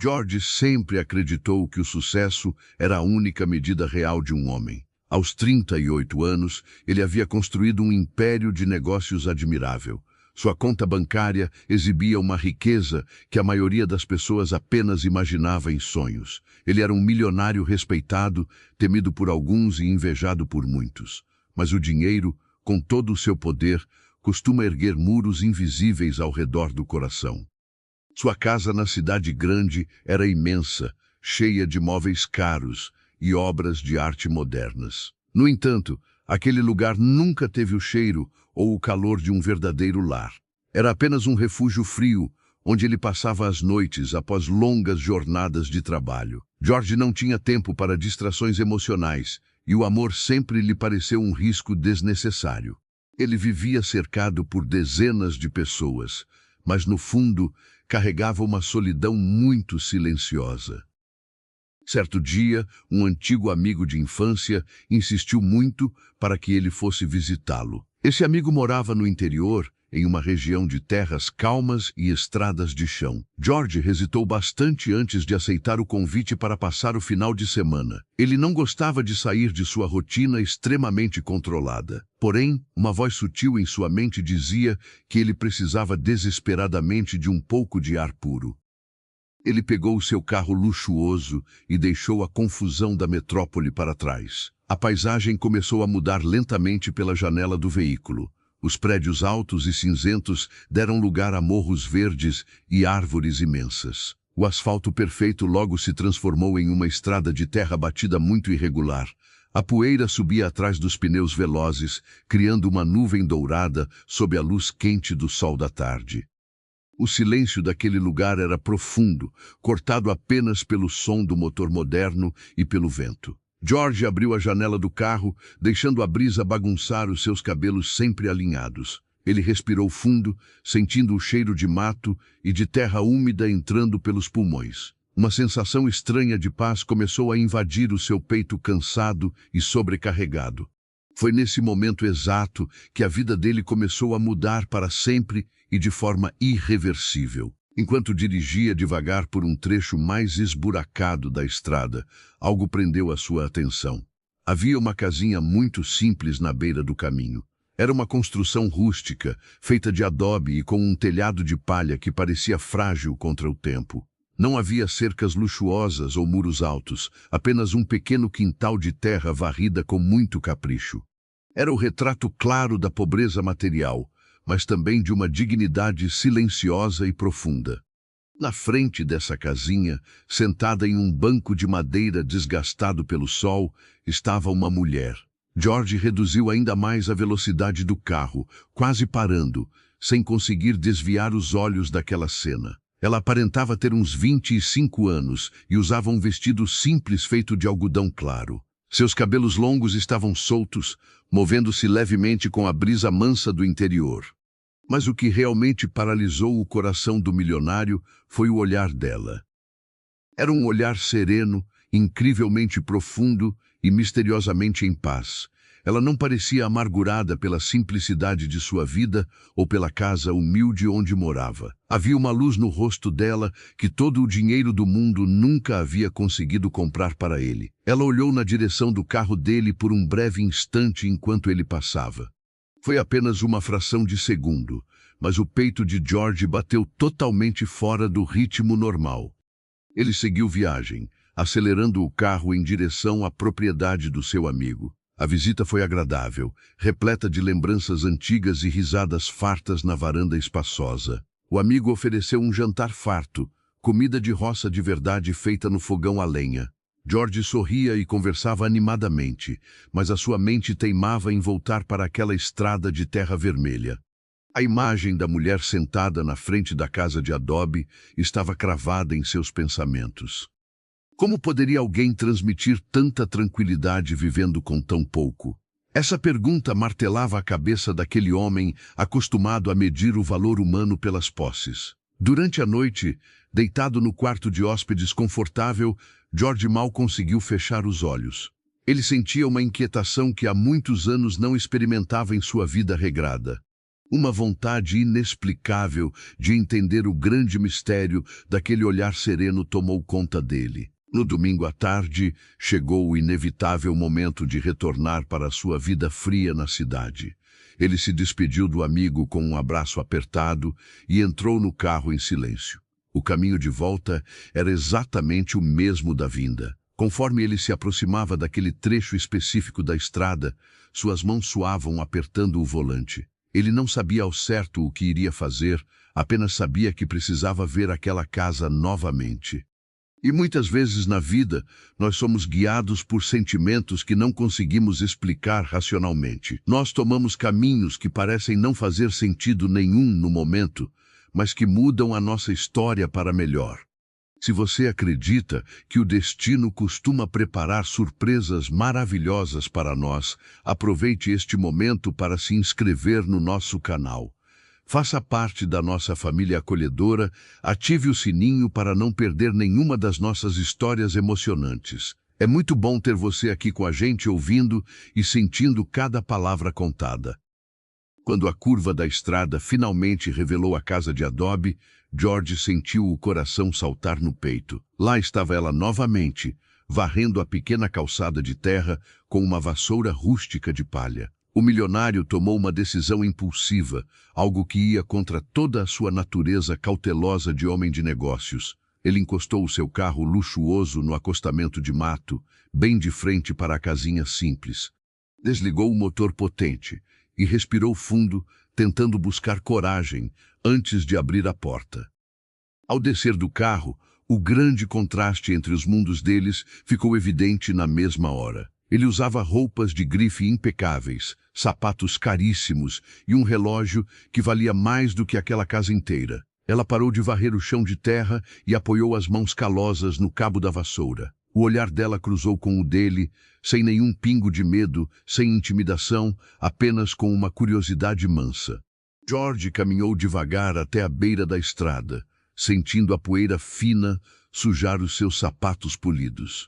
George sempre acreditou que o sucesso era a única medida real de um homem. Aos 38 anos, ele havia construído um império de negócios admirável. Sua conta bancária exibia uma riqueza que a maioria das pessoas apenas imaginava em sonhos. Ele era um milionário respeitado, temido por alguns e invejado por muitos. Mas o dinheiro, com todo o seu poder, costuma erguer muros invisíveis ao redor do coração. Sua casa na cidade grande era imensa, cheia de móveis caros e obras de arte modernas. No entanto, aquele lugar nunca teve o cheiro ou o calor de um verdadeiro lar. Era apenas um refúgio frio, onde ele passava as noites após longas jornadas de trabalho. George não tinha tempo para distrações emocionais, e o amor sempre lhe pareceu um risco desnecessário. Ele vivia cercado por dezenas de pessoas, mas no fundo carregava uma solidão muito silenciosa. Certo dia, um antigo amigo de infância insistiu muito para que ele fosse visitá-lo. Esse amigo morava no interior, em uma região de terras calmas e estradas de chão. George hesitou bastante antes de aceitar o convite para passar o final de semana. Ele não gostava de sair de sua rotina extremamente controlada. Porém, uma voz sutil em sua mente dizia que ele precisava desesperadamente de um pouco de ar puro. Ele pegou o seu carro luxuoso e deixou a confusão da metrópole para trás. A paisagem começou a mudar lentamente pela janela do veículo. Os prédios altos e cinzentos deram lugar a morros verdes e árvores imensas. O asfalto perfeito logo se transformou em uma estrada de terra batida muito irregular. A poeira subia atrás dos pneus velozes, criando uma nuvem dourada sob a luz quente do sol da tarde. O silêncio daquele lugar era profundo, cortado apenas pelo som do motor moderno e pelo vento. George abriu a janela do carro, deixando a brisa bagunçar os seus cabelos sempre alinhados. Ele respirou fundo, sentindo o cheiro de mato e de terra úmida entrando pelos pulmões. Uma sensação estranha de paz começou a invadir o seu peito cansado e sobrecarregado. Foi nesse momento exato que a vida dele começou a mudar para sempre e de forma irreversível. Enquanto dirigia devagar por um trecho mais esburacado da estrada, algo prendeu a sua atenção. Havia uma casinha muito simples na beira do caminho. Era uma construção rústica, feita de adobe e com um telhado de palha que parecia frágil contra o tempo. Não havia cercas luxuosas ou muros altos, apenas um pequeno quintal de terra varrida com muito capricho. Era o retrato claro da pobreza material, mas também de uma dignidade silenciosa e profunda. Na frente dessa casinha, sentada em um banco de madeira desgastado pelo sol, estava uma mulher. George reduziu ainda mais a velocidade do carro, quase parando, sem conseguir desviar os olhos daquela cena. Ela aparentava ter uns 25 anos e usava um vestido simples feito de algodão claro. Seus cabelos longos estavam soltos, movendo-se levemente com a brisa mansa do interior. Mas o que realmente paralisou o coração do milionário foi o olhar dela. Era um olhar sereno, incrivelmente profundo e misteriosamente em paz. Ela não parecia amargurada pela simplicidade de sua vida ou pela casa humilde onde morava. Havia uma luz no rosto dela que todo o dinheiro do mundo nunca havia conseguido comprar para ele. Ela olhou na direção do carro dele por um breve instante enquanto ele passava. Foi apenas uma fração de segundo, mas o peito de George bateu totalmente fora do ritmo normal. Ele seguiu viagem, acelerando o carro em direção à propriedade do seu amigo. A visita foi agradável, repleta de lembranças antigas e risadas fartas na varanda espaçosa. O amigo ofereceu um jantar farto, comida de roça de verdade feita no fogão a lenha. George sorria e conversava animadamente, mas a sua mente teimava em voltar para aquela estrada de terra vermelha. A imagem da mulher sentada na frente da casa de adobe estava cravada em seus pensamentos. Como poderia alguém transmitir tanta tranquilidade vivendo com tão pouco? Essa pergunta martelava a cabeça daquele homem acostumado a medir o valor humano pelas posses. Durante a noite, deitado no quarto de hóspedes confortável, George mal conseguiu fechar os olhos. Ele sentia uma inquietação que há muitos anos não experimentava em sua vida regrada. Uma vontade inexplicável de entender o grande mistério daquele olhar sereno tomou conta dele. No domingo à tarde, chegou o inevitável momento de retornar para a sua vida fria na cidade. Ele se despediu do amigo com um abraço apertado e entrou no carro em silêncio. O caminho de volta era exatamente o mesmo da vinda. Conforme ele se aproximava daquele trecho específico da estrada, suas mãos suavam apertando o volante. Ele não sabia ao certo o que iria fazer, apenas sabia que precisava ver aquela casa novamente. E muitas vezes na vida, nós somos guiados por sentimentos que não conseguimos explicar racionalmente. Nós tomamos caminhos que parecem não fazer sentido nenhum no momento, mas que mudam a nossa história para melhor. Se você acredita que o destino costuma preparar surpresas maravilhosas para nós, aproveite este momento para se inscrever no nosso canal. Faça parte da nossa família acolhedora, ative o sininho para não perder nenhuma das nossas histórias emocionantes. É muito bom ter você aqui com a gente ouvindo e sentindo cada palavra contada. Quando a curva da estrada finalmente revelou a casa de adobe, George sentiu o coração saltar no peito. Lá estava ela novamente, varrendo a pequena calçada de terra com uma vassoura rústica de palha. O milionário tomou uma decisão impulsiva, algo que ia contra toda a sua natureza cautelosa de homem de negócios. Ele encostou o seu carro luxuoso no acostamento de mato, bem de frente para a casinha simples. Desligou o motor potente e respirou fundo, tentando buscar coragem antes de abrir a porta. Ao descer do carro, o grande contraste entre os mundos deles ficou evidente na mesma hora. Ele usava roupas de grife impecáveis, sapatos caríssimos e um relógio que valia mais do que aquela casa inteira. Ela parou de varrer o chão de terra e apoiou as mãos calosas no cabo da vassoura. O olhar dela cruzou com o dele, sem nenhum pingo de medo, sem intimidação, apenas com uma curiosidade mansa. George caminhou devagar até a beira da estrada, sentindo a poeira fina sujar os seus sapatos polidos.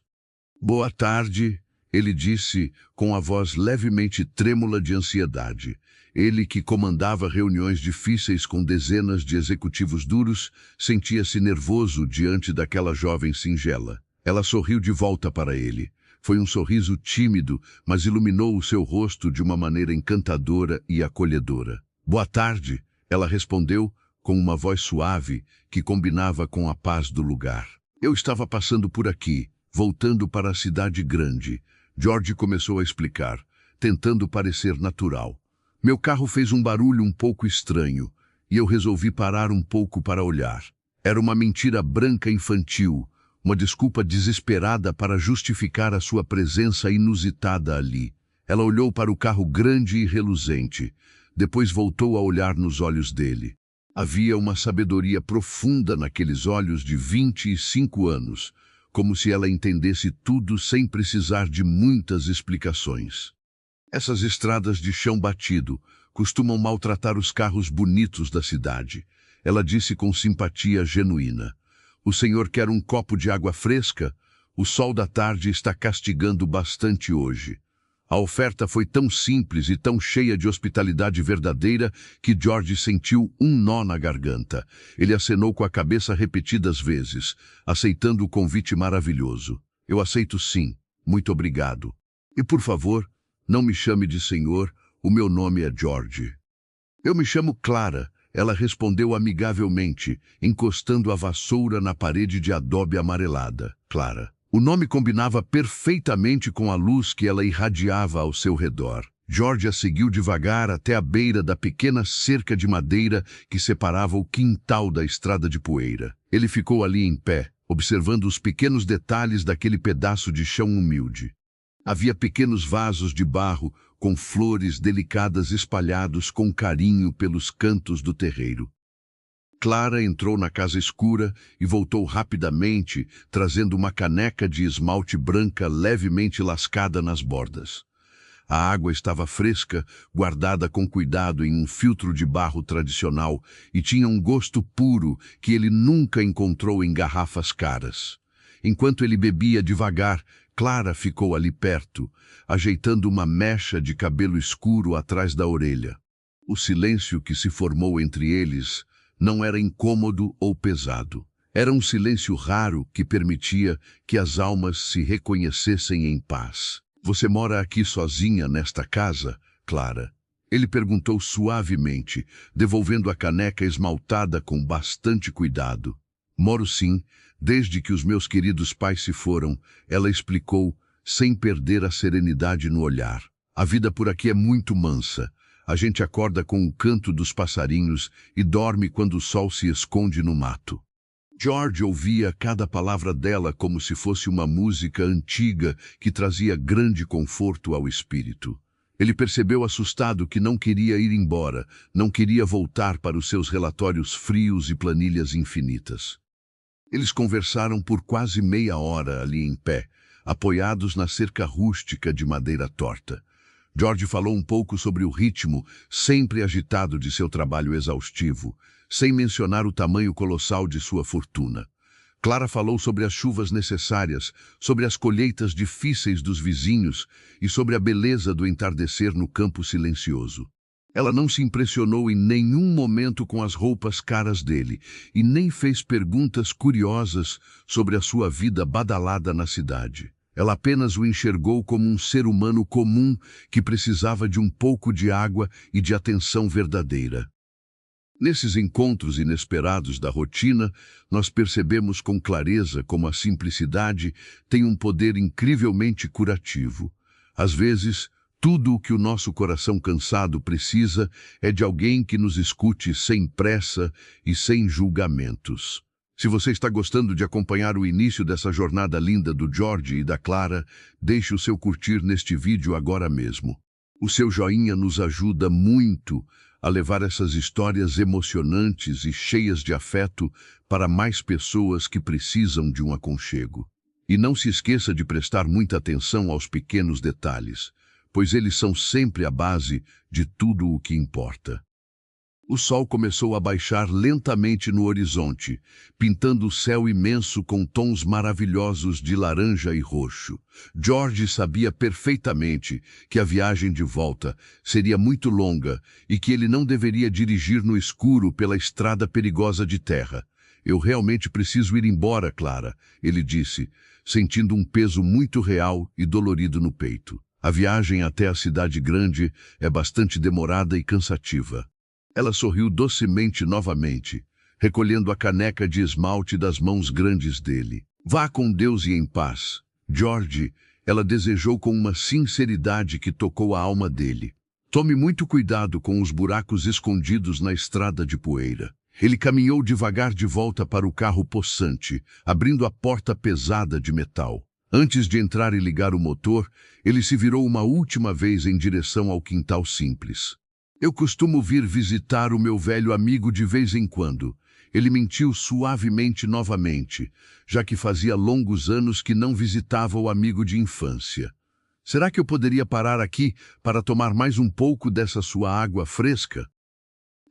"Boa tarde", ele disse com a voz levemente trêmula de ansiedade. Ele, que comandava reuniões difíceis com dezenas de executivos duros, sentia-se nervoso diante daquela jovem singela. Ela sorriu de volta para ele. Foi um sorriso tímido, mas iluminou o seu rosto de uma maneira encantadora e acolhedora. "Boa tarde", ela respondeu com uma voz suave que combinava com a paz do lugar. "Eu estava passando por aqui, voltando para a cidade grande." George começou a explicar, tentando parecer natural. "Meu carro fez um barulho um pouco estranho, e eu resolvi parar um pouco para olhar. Era uma mentira branca infantil, uma desculpa desesperada para justificar a sua presença inusitada ali." Ela olhou para o carro grande e reluzente, depois voltou a olhar nos olhos dele. Havia uma sabedoria profunda naqueles olhos de 25 anos, como se ela entendesse tudo sem precisar de muitas explicações. "Essas estradas de chão batido costumam maltratar os carros bonitos da cidade", ela disse com simpatia genuína. "O senhor quer um copo de água fresca? O sol da tarde está castigando bastante hoje." A oferta foi tão simples e tão cheia de hospitalidade verdadeira que George sentiu um nó na garganta. Ele acenou com a cabeça repetidas vezes, aceitando o convite maravilhoso. "Eu aceito sim, muito obrigado. E por favor, não me chame de senhor, o meu nome é George." "Eu me chamo Clara", ela respondeu amigavelmente, encostando a vassoura na parede de adobe amarelada. Clara. O nome combinava perfeitamente com a luz que ela irradiava ao seu redor. George a seguiu devagar até a beira da pequena cerca de madeira que separava o quintal da estrada de poeira. Ele ficou ali em pé, observando os pequenos detalhes daquele pedaço de chão humilde. Havia pequenos vasos de barro com flores delicadas espalhados com carinho pelos cantos do terreiro. Clara entrou na casa escura e voltou rapidamente, trazendo uma caneca de esmalte branca levemente lascada nas bordas. A água estava fresca, guardada com cuidado em um filtro de barro tradicional, e tinha um gosto puro que ele nunca encontrou em garrafas caras. Enquanto ele bebia devagar, Clara ficou ali perto, ajeitando uma mecha de cabelo escuro atrás da orelha. O silêncio que se formou entre eles não era incômodo ou pesado. Era um silêncio raro que permitia que as almas se reconhecessem em paz. Você mora aqui sozinha nesta casa, Clara? Ele perguntou suavemente, devolvendo a caneca esmaltada com bastante cuidado. Moro sim, desde que os meus queridos pais se foram, ela explicou, sem perder a serenidade no olhar. A vida por aqui é muito mansa. A gente acorda com o canto dos passarinhos e dorme quando o sol se esconde no mato. George ouvia cada palavra dela como se fosse uma música antiga que trazia grande conforto ao espírito. Ele percebeu assustado que não queria ir embora, não queria voltar para os seus relatórios frios e planilhas infinitas. Eles conversaram por quase meia hora ali em pé, apoiados na cerca rústica de madeira torta. George falou um pouco sobre o ritmo sempre agitado de seu trabalho exaustivo, sem mencionar o tamanho colossal de sua fortuna. Clara falou sobre as chuvas necessárias, sobre as colheitas difíceis dos vizinhos e sobre a beleza do entardecer no campo silencioso. Ela não se impressionou em nenhum momento com as roupas caras dele e nem fez perguntas curiosas sobre a sua vida badalada na cidade. Ela apenas o enxergou como um ser humano comum que precisava de um pouco de água e de atenção verdadeira. Nesses encontros inesperados da rotina, nós percebemos com clareza como a simplicidade tem um poder incrivelmente curativo. Às vezes, tudo o que o nosso coração cansado precisa é de alguém que nos escute sem pressa e sem julgamentos. Se você está gostando de acompanhar o início dessa jornada linda do George e da Clara, deixe o seu curtir neste vídeo agora mesmo. O seu joinha nos ajuda muito a levar essas histórias emocionantes e cheias de afeto para mais pessoas que precisam de um aconchego. E não se esqueça de prestar muita atenção aos pequenos detalhes, pois eles são sempre a base de tudo o que importa. O sol começou a baixar lentamente no horizonte, pintando o céu imenso com tons maravilhosos de laranja e roxo. George sabia perfeitamente que a viagem de volta seria muito longa e que ele não deveria dirigir no escuro pela estrada perigosa de terra. Eu realmente preciso ir embora, Clara, ele disse, sentindo um peso muito real e dolorido no peito. A viagem até a cidade grande é bastante demorada e cansativa. Ela sorriu docemente novamente, recolhendo a caneca de esmalte das mãos grandes dele. Vá com Deus e em paz. George, ela desejou com uma sinceridade que tocou a alma dele. Tome muito cuidado com os buracos escondidos na estrada de poeira. Ele caminhou devagar de volta para o carro possante, abrindo a porta pesada de metal. Antes de entrar e ligar o motor, ele se virou uma última vez em direção ao quintal simples. Eu costumo vir visitar o meu velho amigo de vez em quando. Ele mentiu suavemente novamente, já que fazia longos anos que não visitava o amigo de infância. Será que eu poderia parar aqui para tomar mais um pouco dessa sua água fresca?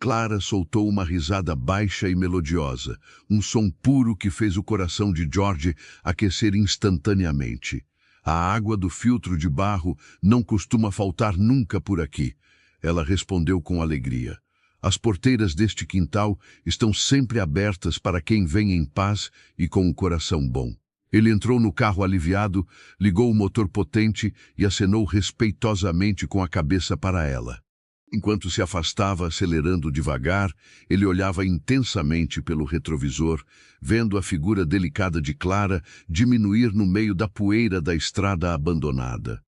Clara soltou uma risada baixa e melodiosa, um som puro que fez o coração de George aquecer instantaneamente. A água do filtro de barro não costuma faltar nunca por aqui. Ela respondeu com alegria. As porteiras deste quintal estão sempre abertas para quem vem em paz e com o coração bom. Ele entrou no carro aliviado, ligou o motor potente e acenou respeitosamente com a cabeça para ela. Enquanto se afastava acelerando devagar, ele olhava intensamente pelo retrovisor, vendo a figura delicada de Clara diminuir no meio da poeira da estrada abandonada.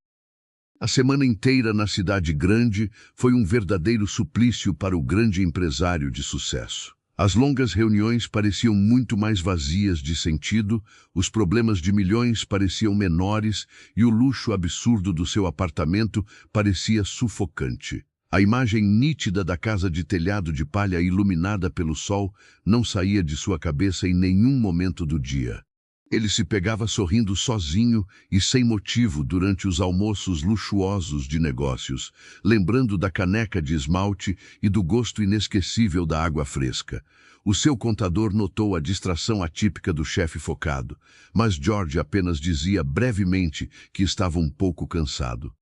A semana inteira na cidade grande foi um verdadeiro suplício para o grande empresário de sucesso. As longas reuniões pareciam muito mais vazias de sentido, os problemas de milhões pareciam menores e o luxo absurdo do seu apartamento parecia sufocante. A imagem nítida da casa de telhado de palha iluminada pelo sol não saía de sua cabeça em nenhum momento do dia. Ele se pegava sorrindo sozinho e sem motivo durante os almoços luxuosos de negócios, lembrando da caneca de esmalte e do gosto inesquecível da água fresca. O seu contador notou a distração atípica do chefe focado, mas George apenas dizia brevemente que estava um pouco cansado.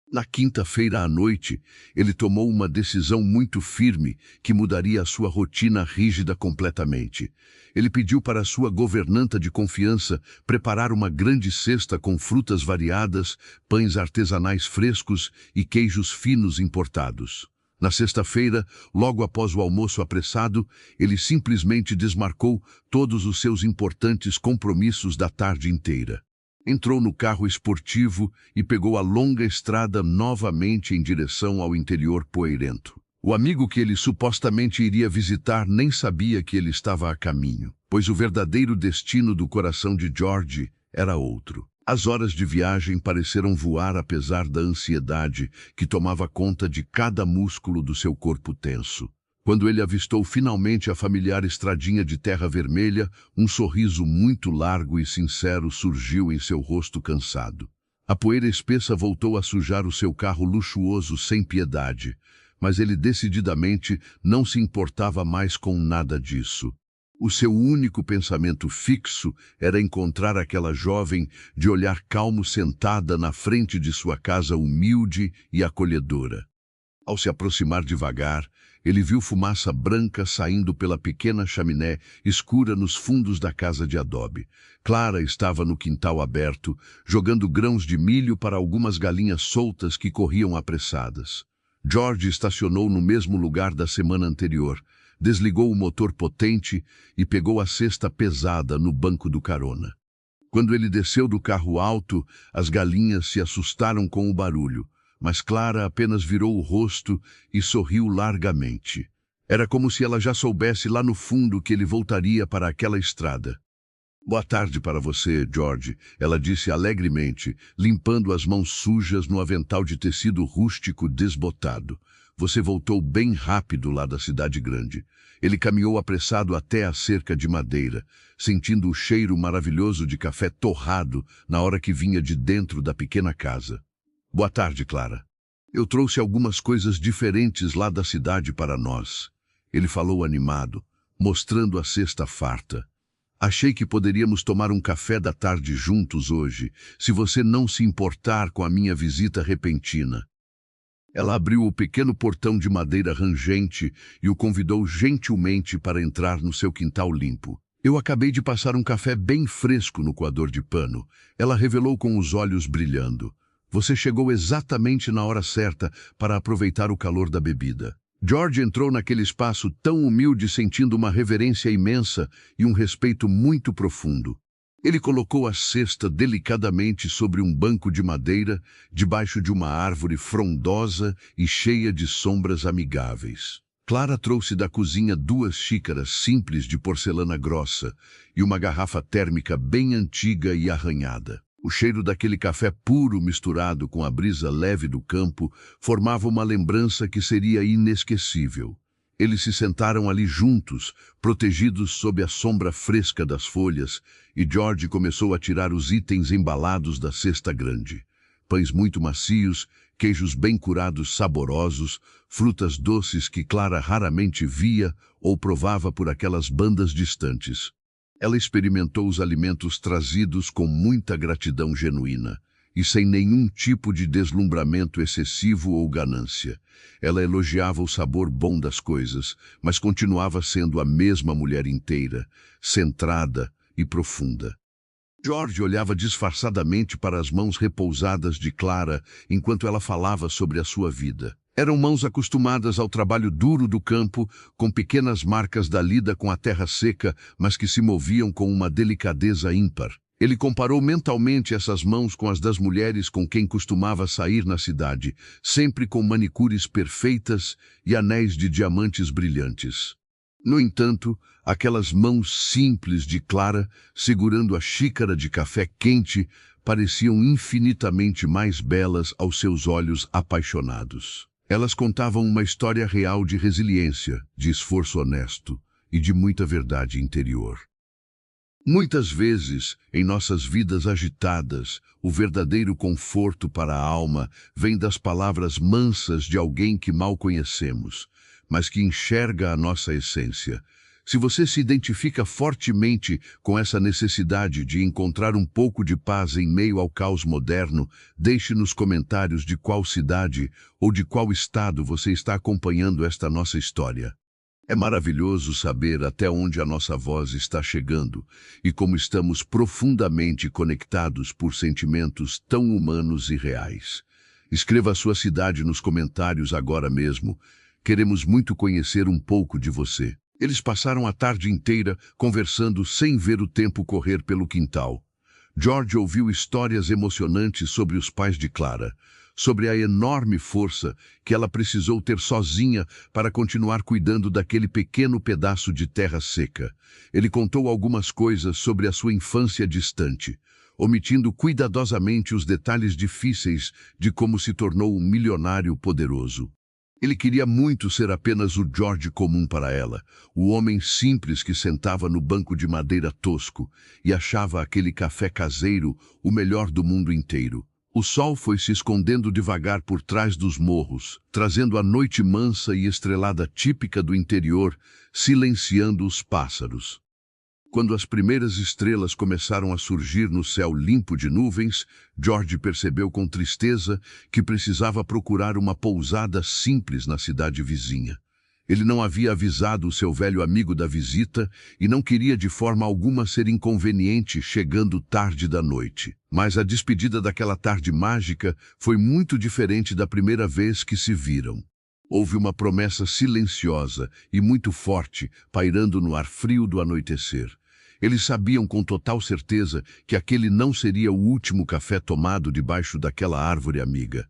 Na quinta-feira à noite, ele tomou uma decisão muito firme que mudaria a sua rotina rígida completamente. Ele pediu para sua governanta de confiança preparar uma grande cesta com frutas variadas, pães artesanais frescos e queijos finos importados. Na sexta-feira, logo após o almoço apressado, ele simplesmente desmarcou todos os seus importantes compromissos da tarde inteira. Entrou no carro esportivo e pegou a longa estrada novamente em direção ao interior poeirento. O amigo que ele supostamente iria visitar nem sabia que ele estava a caminho, pois o verdadeiro destino do coração de George era outro. As horas de viagem pareceram voar apesar da ansiedade que tomava conta de cada músculo do seu corpo tenso. Quando ele avistou finalmente a familiar estradinha de terra vermelha, um sorriso muito largo e sincero surgiu em seu rosto cansado. A poeira espessa voltou a sujar o seu carro luxuoso sem piedade, mas ele decididamente não se importava mais com nada disso. O seu único pensamento fixo era encontrar aquela jovem de olhar calmo sentada na frente de sua casa humilde e acolhedora. Ao se aproximar devagar, ele viu fumaça branca saindo pela pequena chaminé escura nos fundos da casa de adobe. Clara estava no quintal aberto, jogando grãos de milho para algumas galinhas soltas que corriam apressadas. George estacionou no mesmo lugar da semana anterior, desligou o motor potente e pegou a cesta pesada no banco do carona. Quando ele desceu do carro alto, as galinhas se assustaram com o barulho, mas Clara apenas virou o rosto e sorriu largamente. Era como se ela já soubesse lá no fundo que ele voltaria para aquela estrada. "Boa tarde para você, George", ela disse alegremente, limpando as mãos sujas no avental de tecido rústico desbotado. "Você voltou bem rápido lá da cidade grande." Ele caminhou apressado até a cerca de madeira, sentindo o cheiro maravilhoso de café torrado na hora que vinha de dentro da pequena casa. "Boa tarde, Clara. Eu trouxe algumas coisas diferentes lá da cidade para nós." Ele falou animado, mostrando a cesta farta. "Achei que poderíamos tomar um café da tarde juntos hoje, se você não se importar com a minha visita repentina." Ela abriu o pequeno portão de madeira rangente e o convidou gentilmente para entrar no seu quintal limpo. "Eu acabei de passar um café bem fresco no coador de pano." Ela revelou com os olhos brilhando. "Você chegou exatamente na hora certa para aproveitar o calor da bebida." George entrou naquele espaço tão humilde, sentindo uma reverência imensa e um respeito muito profundo. Ele colocou a cesta delicadamente sobre um banco de madeira, debaixo de uma árvore frondosa e cheia de sombras amigáveis. Clara trouxe da cozinha 2 xícaras simples de porcelana grossa e uma garrafa térmica bem antiga e arranhada. O cheiro daquele café puro misturado com a brisa leve do campo formava uma lembrança que seria inesquecível. Eles se sentaram ali juntos, protegidos sob a sombra fresca das folhas, e George começou a tirar os itens embalados da cesta grande. Pães muito macios, queijos bem curados saborosos, frutas doces que Clara raramente via ou provava por aquelas bandas distantes. Ela experimentou os alimentos trazidos com muita gratidão genuína e sem nenhum tipo de deslumbramento excessivo ou ganância. Ela elogiava o sabor bom das coisas, mas continuava sendo a mesma mulher inteira, centrada e profunda. George olhava disfarçadamente para as mãos repousadas de Clara enquanto ela falava sobre a sua vida. Eram mãos acostumadas ao trabalho duro do campo, com pequenas marcas da lida com a terra seca, mas que se moviam com uma delicadeza ímpar. Ele comparou mentalmente essas mãos com as das mulheres com quem costumava sair na cidade, sempre com manicures perfeitas e anéis de diamantes brilhantes. No entanto, aquelas mãos simples de Clara, segurando a xícara de café quente, pareciam infinitamente mais belas aos seus olhos apaixonados. Elas contavam uma história real de resiliência, de esforço honesto e de muita verdade interior. Muitas vezes, em nossas vidas agitadas, o verdadeiro conforto para a alma vem das palavras mansas de alguém que mal conhecemos, mas que enxerga a nossa essência. Se você se identifica fortemente com essa necessidade de encontrar um pouco de paz em meio ao caos moderno, deixe nos comentários de qual cidade ou de qual estado você está acompanhando esta nossa história. É maravilhoso saber até onde a nossa voz está chegando e como estamos profundamente conectados por sentimentos tão humanos e reais. Escreva a sua cidade nos comentários agora mesmo. Queremos muito conhecer um pouco de você. Eles passaram a tarde inteira conversando sem ver o tempo correr pelo quintal. George ouviu histórias emocionantes sobre os pais de Clara, sobre a enorme força que ela precisou ter sozinha para continuar cuidando daquele pequeno pedaço de terra seca. Ele contou algumas coisas sobre a sua infância distante, omitindo cuidadosamente os detalhes difíceis de como se tornou um milionário poderoso. Ele queria muito ser apenas o George comum para ela, o homem simples que sentava no banco de madeira tosco e achava aquele café caseiro o melhor do mundo inteiro. O sol foi se escondendo devagar por trás dos morros, trazendo a noite mansa e estrelada típica do interior, silenciando os pássaros. Quando as primeiras estrelas começaram a surgir no céu limpo de nuvens, George percebeu com tristeza que precisava procurar uma pousada simples na cidade vizinha. Ele não havia avisado o seu velho amigo da visita e não queria de forma alguma ser inconveniente chegando tarde da noite. Mas a despedida daquela tarde mágica foi muito diferente da primeira vez que se viram. Houve uma promessa silenciosa e muito forte pairando no ar frio do anoitecer. Eles sabiam com total certeza que aquele não seria o último café tomado debaixo daquela árvore amiga.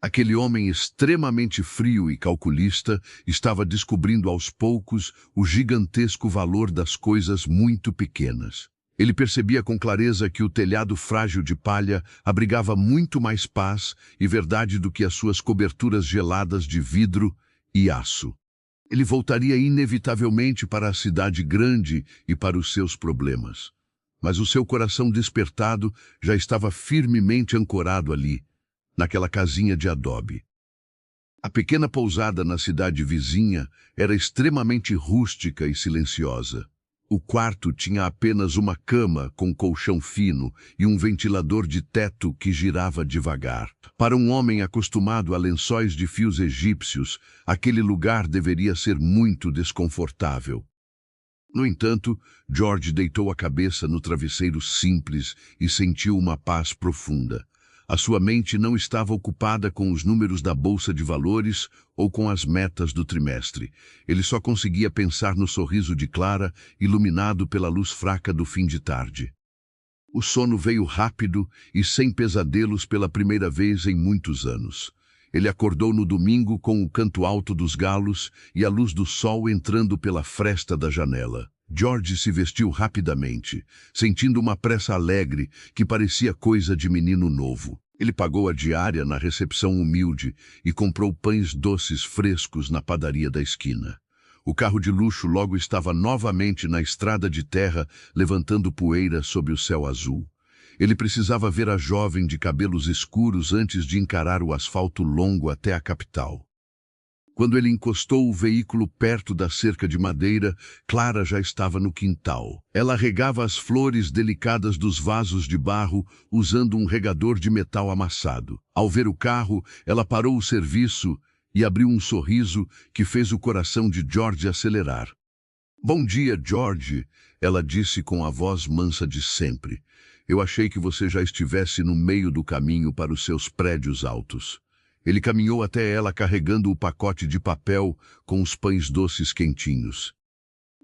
Aquele homem extremamente frio e calculista estava descobrindo aos poucos o gigantesco valor das coisas muito pequenas. Ele percebia com clareza que o telhado frágil de palha abrigava muito mais paz e verdade do que as suas coberturas geladas de vidro e aço. Ele voltaria inevitavelmente para a cidade grande e para os seus problemas. Mas o seu coração despertado já estava firmemente ancorado ali, naquela casinha de adobe. A pequena pousada na cidade vizinha era extremamente rústica e silenciosa. O quarto tinha apenas uma cama com colchão fino e um ventilador de teto que girava devagar. Para um homem acostumado a lençóis de fios egípcios, aquele lugar deveria ser muito desconfortável. No entanto, George deitou a cabeça no travesseiro simples e sentiu uma paz profunda. A sua mente não estava ocupada com os números da bolsa de valores ou com as metas do trimestre. Ele só conseguia pensar no sorriso de Clara, iluminado pela luz fraca do fim de tarde. O sono veio rápido e sem pesadelos pela primeira vez em muitos anos. Ele acordou no domingo com o canto alto dos galos e a luz do sol entrando pela fresta da janela. George se vestiu rapidamente, sentindo uma pressa alegre que parecia coisa de menino novo. Ele pagou a diária na recepção humilde e comprou pães doces frescos na padaria da esquina. O carro de luxo logo estava novamente na estrada de terra, levantando poeira sob o céu azul. Ele precisava ver a jovem de cabelos escuros antes de encarar o asfalto longo até a capital. Quando ele encostou o veículo perto da cerca de madeira, Clara já estava no quintal. Ela regava as flores delicadas dos vasos de barro usando um regador de metal amassado. Ao ver o carro, ela parou o serviço e abriu um sorriso que fez o coração de George acelerar. "Bom dia, George", ela disse com a voz mansa de sempre. "Eu achei que você já estivesse no meio do caminho para os seus prédios altos." Ele caminhou até ela carregando o pacote de papel com os pães doces quentinhos.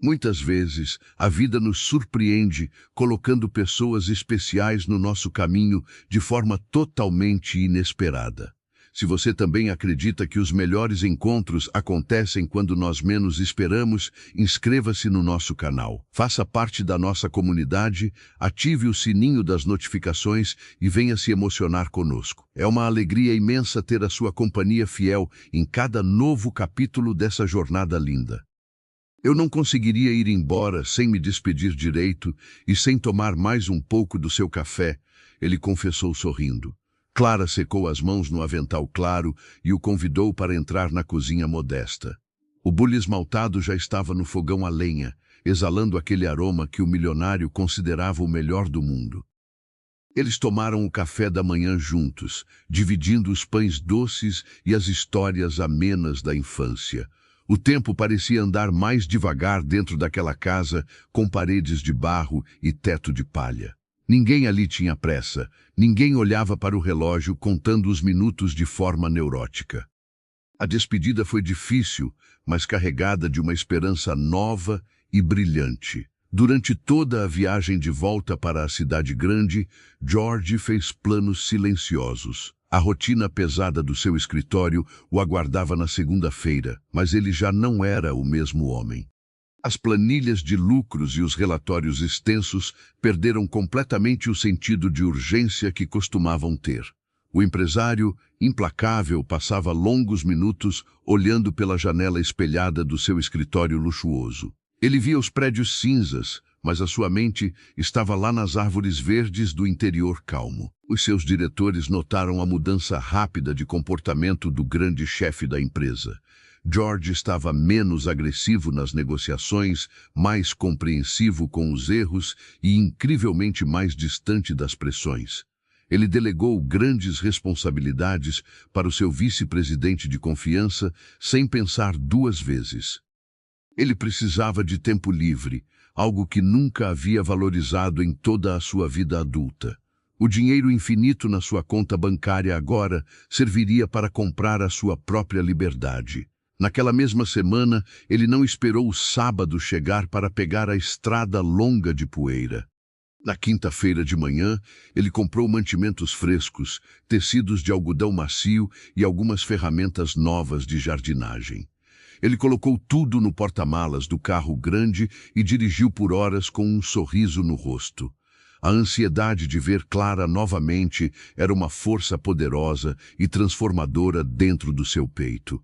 Muitas vezes, a vida nos surpreende colocando pessoas especiais no nosso caminho de forma totalmente inesperada. Se você também acredita que os melhores encontros acontecem quando nós menos esperamos, inscreva-se no nosso canal. Faça parte da nossa comunidade, ative o sininho das notificações e venha se emocionar conosco. É uma alegria imensa ter a sua companhia fiel em cada novo capítulo dessa jornada linda. Eu não conseguiria ir embora sem me despedir direito e sem tomar mais um pouco do seu café, ele confessou sorrindo. Clara secou as mãos no avental claro e o convidou para entrar na cozinha modesta. O bule esmaltado já estava no fogão a lenha, exalando aquele aroma que o milionário considerava o melhor do mundo. Eles tomaram o café da manhã juntos, dividindo os pães doces e as histórias amenas da infância. O tempo parecia andar mais devagar dentro daquela casa, com paredes de barro e teto de palha. Ninguém ali tinha pressa, ninguém olhava para o relógio contando os minutos de forma neurótica. A despedida foi difícil, mas carregada de uma esperança nova e brilhante. Durante toda a viagem de volta para a cidade grande, George fez planos silenciosos. A rotina pesada do seu escritório o aguardava na segunda-feira, mas ele já não era o mesmo homem. As planilhas de lucros e os relatórios extensos perderam completamente o sentido de urgência que costumavam ter. O empresário, implacável, passava longos minutos olhando pela janela espelhada do seu escritório luxuoso. Ele via os prédios cinzas, mas a sua mente estava lá nas árvores verdes do interior calmo. Os seus diretores notaram a mudança rápida de comportamento do grande chefe da empresa. George estava menos agressivo nas negociações, mais compreensivo com os erros e incrivelmente mais distante das pressões. Ele delegou grandes responsabilidades para o seu vice-presidente de confiança sem pensar duas vezes. Ele precisava de tempo livre, algo que nunca havia valorizado em toda a sua vida adulta. O dinheiro infinito na sua conta bancária agora serviria para comprar a sua própria liberdade. Naquela mesma semana, ele não esperou o sábado chegar para pegar a estrada longa de poeira. Na quinta-feira de manhã, ele comprou mantimentos frescos, tecidos de algodão macio e algumas ferramentas novas de jardinagem. Ele colocou tudo no porta-malas do carro grande e dirigiu por horas com um sorriso no rosto. A ansiedade de ver Clara novamente era uma força poderosa e transformadora dentro do seu peito.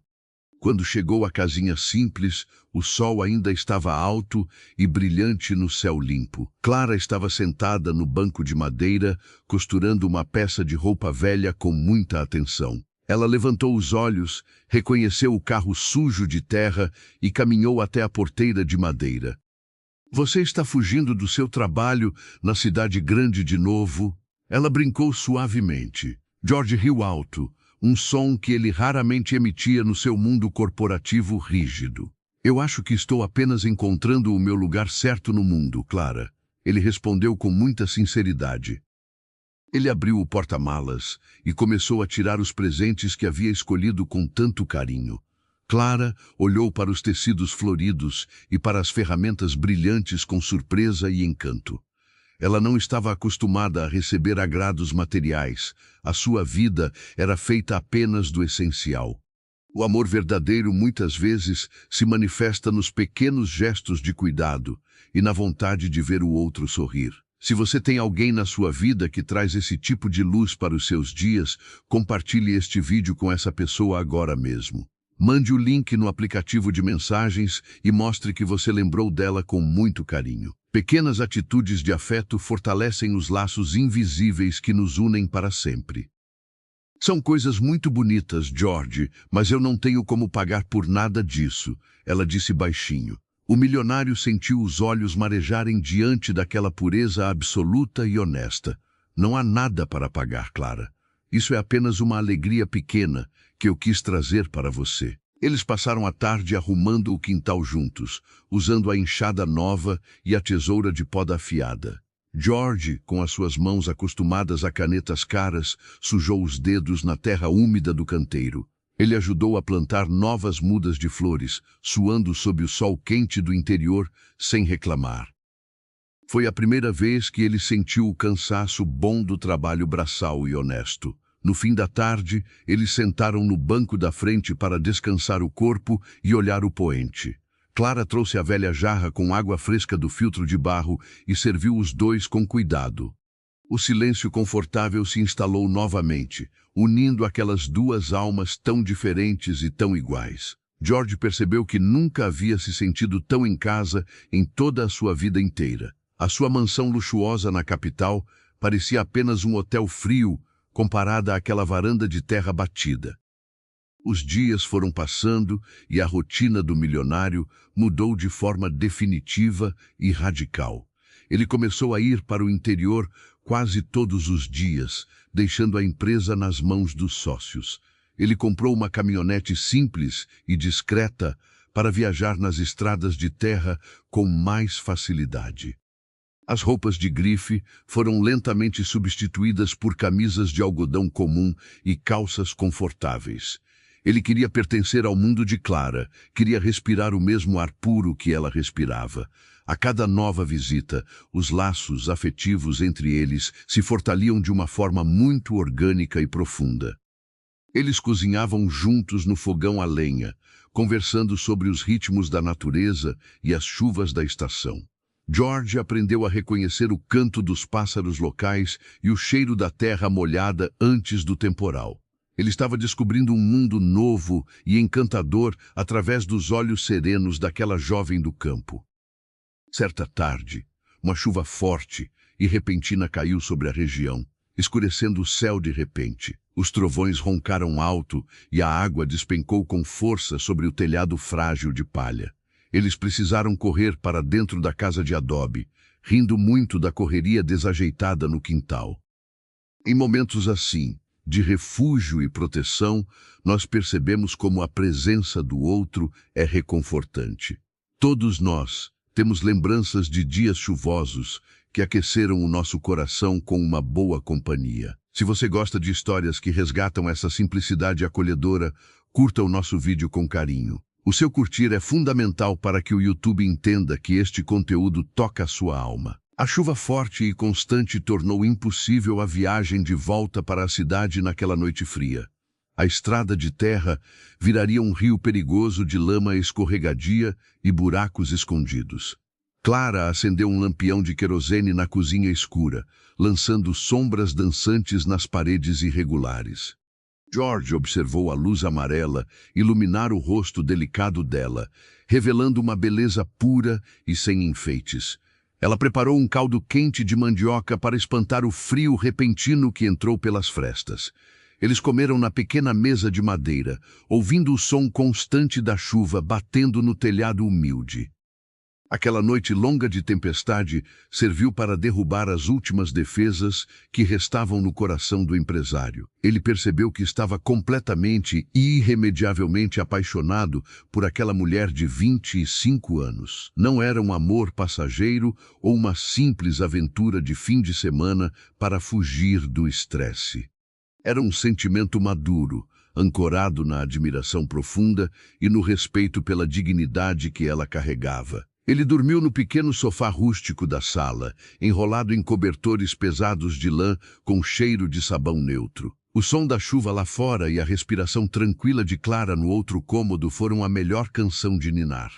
Quando chegou à casinha simples, o sol ainda estava alto e brilhante no céu limpo. Clara estava sentada no banco de madeira, costurando uma peça de roupa velha com muita atenção. Ela levantou os olhos, reconheceu o carro sujo de terra e caminhou até a porteira de madeira. "Você está fugindo do seu trabalho na cidade grande de novo?" Ela brincou suavemente. George riu alto, um som que ele raramente emitia no seu mundo corporativo rígido. "Eu acho que estou apenas encontrando o meu lugar certo no mundo, Clara." Ele respondeu com muita sinceridade. Ele abriu o porta-malas e começou a tirar os presentes que havia escolhido com tanto carinho. Clara olhou para os tecidos floridos e para as ferramentas brilhantes com surpresa e encanto. Ela não estava acostumada a receber agrados materiais. A sua vida era feita apenas do essencial. O amor verdadeiro muitas vezes se manifesta nos pequenos gestos de cuidado e na vontade de ver o outro sorrir. Se você tem alguém na sua vida que traz esse tipo de luz para os seus dias, compartilhe este vídeo com essa pessoa agora mesmo. Mande o link no aplicativo de mensagens e mostre que você lembrou dela com muito carinho. Pequenas atitudes de afeto fortalecem os laços invisíveis que nos unem para sempre. "São coisas muito bonitas, George, mas eu não tenho como pagar por nada disso", ela disse baixinho. O milionário sentiu os olhos marejarem diante daquela pureza absoluta e honesta. "Não há nada para pagar, Clara. Isso é apenas uma alegria pequena que eu quis trazer para você." Eles passaram a tarde arrumando o quintal juntos, usando a enxada nova e a tesoura de poda afiada. George, com as suas mãos acostumadas a canetas caras, sujou os dedos na terra úmida do canteiro. Ele ajudou a plantar novas mudas de flores, suando sob o sol quente do interior, sem reclamar. Foi a primeira vez que ele sentiu o cansaço bom do trabalho braçal e honesto. No fim da tarde, eles sentaram no banco da frente para descansar o corpo e olhar o poente. Clara trouxe a velha jarra com água fresca do filtro de barro e serviu os dois com cuidado. O silêncio confortável se instalou novamente, unindo aquelas duas almas tão diferentes e tão iguais. George percebeu que nunca havia se sentido tão em casa em toda a sua vida inteira. A sua mansão luxuosa na capital parecia apenas um hotel frio comparada àquela varanda de terra batida. Os dias foram passando e a rotina do milionário mudou de forma definitiva e radical. Ele começou a ir para o interior quase todos os dias, deixando a empresa nas mãos dos sócios. Ele comprou uma caminhonete simples e discreta para viajar nas estradas de terra com mais facilidade. As roupas de grife foram lentamente substituídas por camisas de algodão comum e calças confortáveis. Ele queria pertencer ao mundo de Clara, queria respirar o mesmo ar puro que ela respirava. A cada nova visita, os laços afetivos entre eles se fortaleciam de uma forma muito orgânica e profunda. Eles cozinhavam juntos no fogão a lenha, conversando sobre os ritmos da natureza e as chuvas da estação. George aprendeu a reconhecer o canto dos pássaros locais e o cheiro da terra molhada antes do temporal. Ele estava descobrindo um mundo novo e encantador através dos olhos serenos daquela jovem do campo. Certa tarde, uma chuva forte e repentina caiu sobre a região, escurecendo o céu de repente. Os trovões roncaram alto e a água despencou com força sobre o telhado frágil de palha. Eles precisaram correr para dentro da casa de adobe, rindo muito da correria desajeitada no quintal. Em momentos assim, de refúgio e proteção, nós percebemos como a presença do outro é reconfortante. Todos nós temos lembranças de dias chuvosos que aqueceram o nosso coração com uma boa companhia. Se você gosta de histórias que resgatam essa simplicidade acolhedora, curta o nosso vídeo com carinho. O seu curtir é fundamental para que o YouTube entenda que este conteúdo toca a sua alma. A chuva forte e constante tornou impossível a viagem de volta para a cidade naquela noite fria. A estrada de terra viraria um rio perigoso de lama escorregadia e buracos escondidos. Clara acendeu um lampião de querosene na cozinha escura, lançando sombras dançantes nas paredes irregulares. George observou a luz amarela iluminar o rosto delicado dela, revelando uma beleza pura e sem enfeites. Ela preparou um caldo quente de mandioca para espantar o frio repentino que entrou pelas frestas. Eles comeram na pequena mesa de madeira, ouvindo o som constante da chuva batendo no telhado humilde. Aquela noite longa de tempestade serviu para derrubar as últimas defesas que restavam no coração do empresário. Ele percebeu que estava completamente e irremediavelmente apaixonado por aquela mulher de 25 anos. Não era um amor passageiro ou uma simples aventura de fim de semana para fugir do estresse. Era um sentimento maduro, ancorado na admiração profunda e no respeito pela dignidade que ela carregava. Ele dormiu no pequeno sofá rústico da sala, enrolado em cobertores pesados de lã com cheiro de sabão neutro. O som da chuva lá fora e a respiração tranquila de Clara no outro cômodo foram a melhor canção de ninar.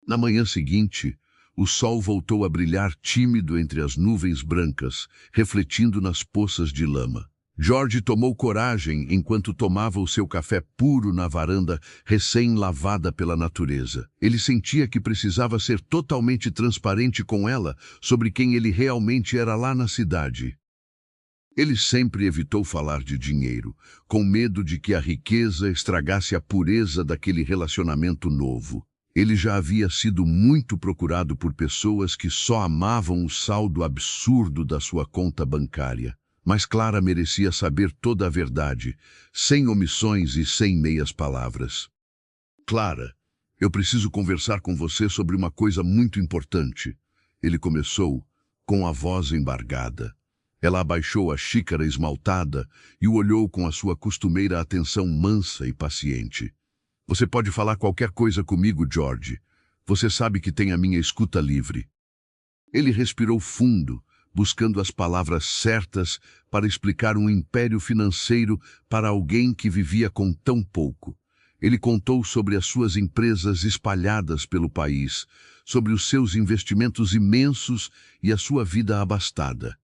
Na manhã seguinte, o sol voltou a brilhar tímido entre as nuvens brancas, refletindo nas poças de lama. George tomou coragem enquanto tomava o seu café puro na varanda, recém-lavada pela natureza. Ele sentia que precisava ser totalmente transparente com ela sobre quem ele realmente era lá na cidade. Ele sempre evitou falar de dinheiro, com medo de que a riqueza estragasse a pureza daquele relacionamento novo. Ele já havia sido muito procurado por pessoas que só amavam o saldo absurdo da sua conta bancária. Mas Clara merecia saber toda a verdade, sem omissões e sem meias palavras. Clara, eu preciso conversar com você sobre uma coisa muito importante. Ele começou, com a voz embargada. Ela abaixou a xícara esmaltada e o olhou com a sua costumeira atenção mansa e paciente. Você pode falar qualquer coisa comigo, George. Você sabe que tem a minha escuta livre. Ele respirou fundo, buscando as palavras certas para explicar um império financeiro para alguém que vivia com tão pouco. Ele contou sobre as suas empresas espalhadas pelo país, sobre os seus investimentos imensos e a sua vida abastada.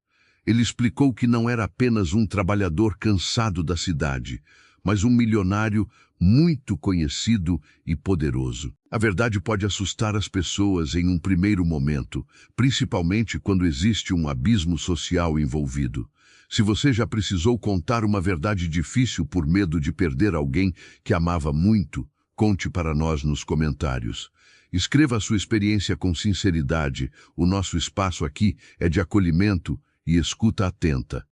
Ele explicou que não era apenas um trabalhador cansado da cidade, mas um milionário muito conhecido e poderoso. A verdade pode assustar as pessoas em um primeiro momento, principalmente quando existe um abismo social envolvido. Se você já precisou contar uma verdade difícil por medo de perder alguém que amava muito, conte para nós nos comentários. Escreva a sua experiência com sinceridade. O nosso espaço aqui é de acolhimento e escuta atenta.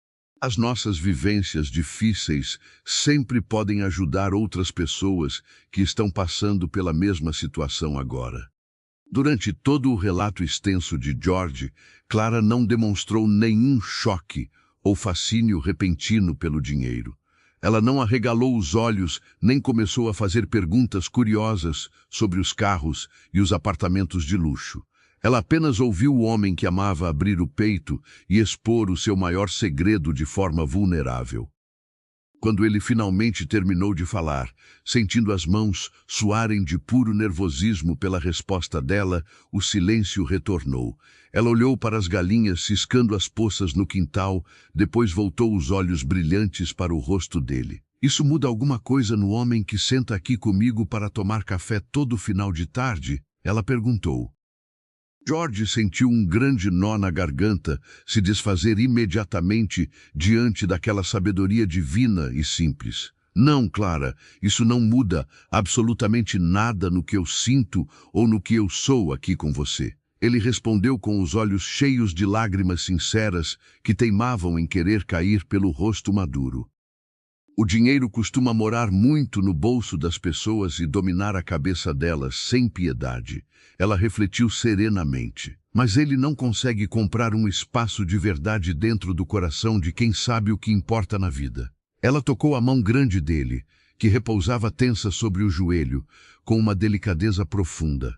As nossas vivências difíceis sempre podem ajudar outras pessoas que estão passando pela mesma situação agora. Durante todo o relato extenso de George, Clara não demonstrou nenhum choque ou fascínio repentino pelo dinheiro. Ela não arregalou os olhos nem começou a fazer perguntas curiosas sobre os carros e os apartamentos de luxo. Ela apenas ouviu o homem que amava abrir o peito e expor o seu maior segredo de forma vulnerável. Quando ele finalmente terminou de falar, sentindo as mãos suarem de puro nervosismo pela resposta dela, o silêncio retornou. Ela olhou para as galinhas ciscando as poças no quintal, depois voltou os olhos brilhantes para o rosto dele. Isso muda alguma coisa no homem que senta aqui comigo para tomar café todo final de tarde? Ela perguntou. George sentiu um grande nó na garganta se desfazer imediatamente diante daquela sabedoria divina e simples. Não, Clara, isso não muda absolutamente nada no que eu sinto ou no que eu sou aqui com você. Ele respondeu com os olhos cheios de lágrimas sinceras que teimavam em querer cair pelo rosto maduro. O dinheiro costuma morar muito no bolso das pessoas e dominar a cabeça delas sem piedade. Ela refletiu serenamente. Mas ele não consegue comprar um espaço de verdade dentro do coração de quem sabe o que importa na vida. Ela tocou a mão grande dele, que repousava tensa sobre o joelho, com uma delicadeza profunda.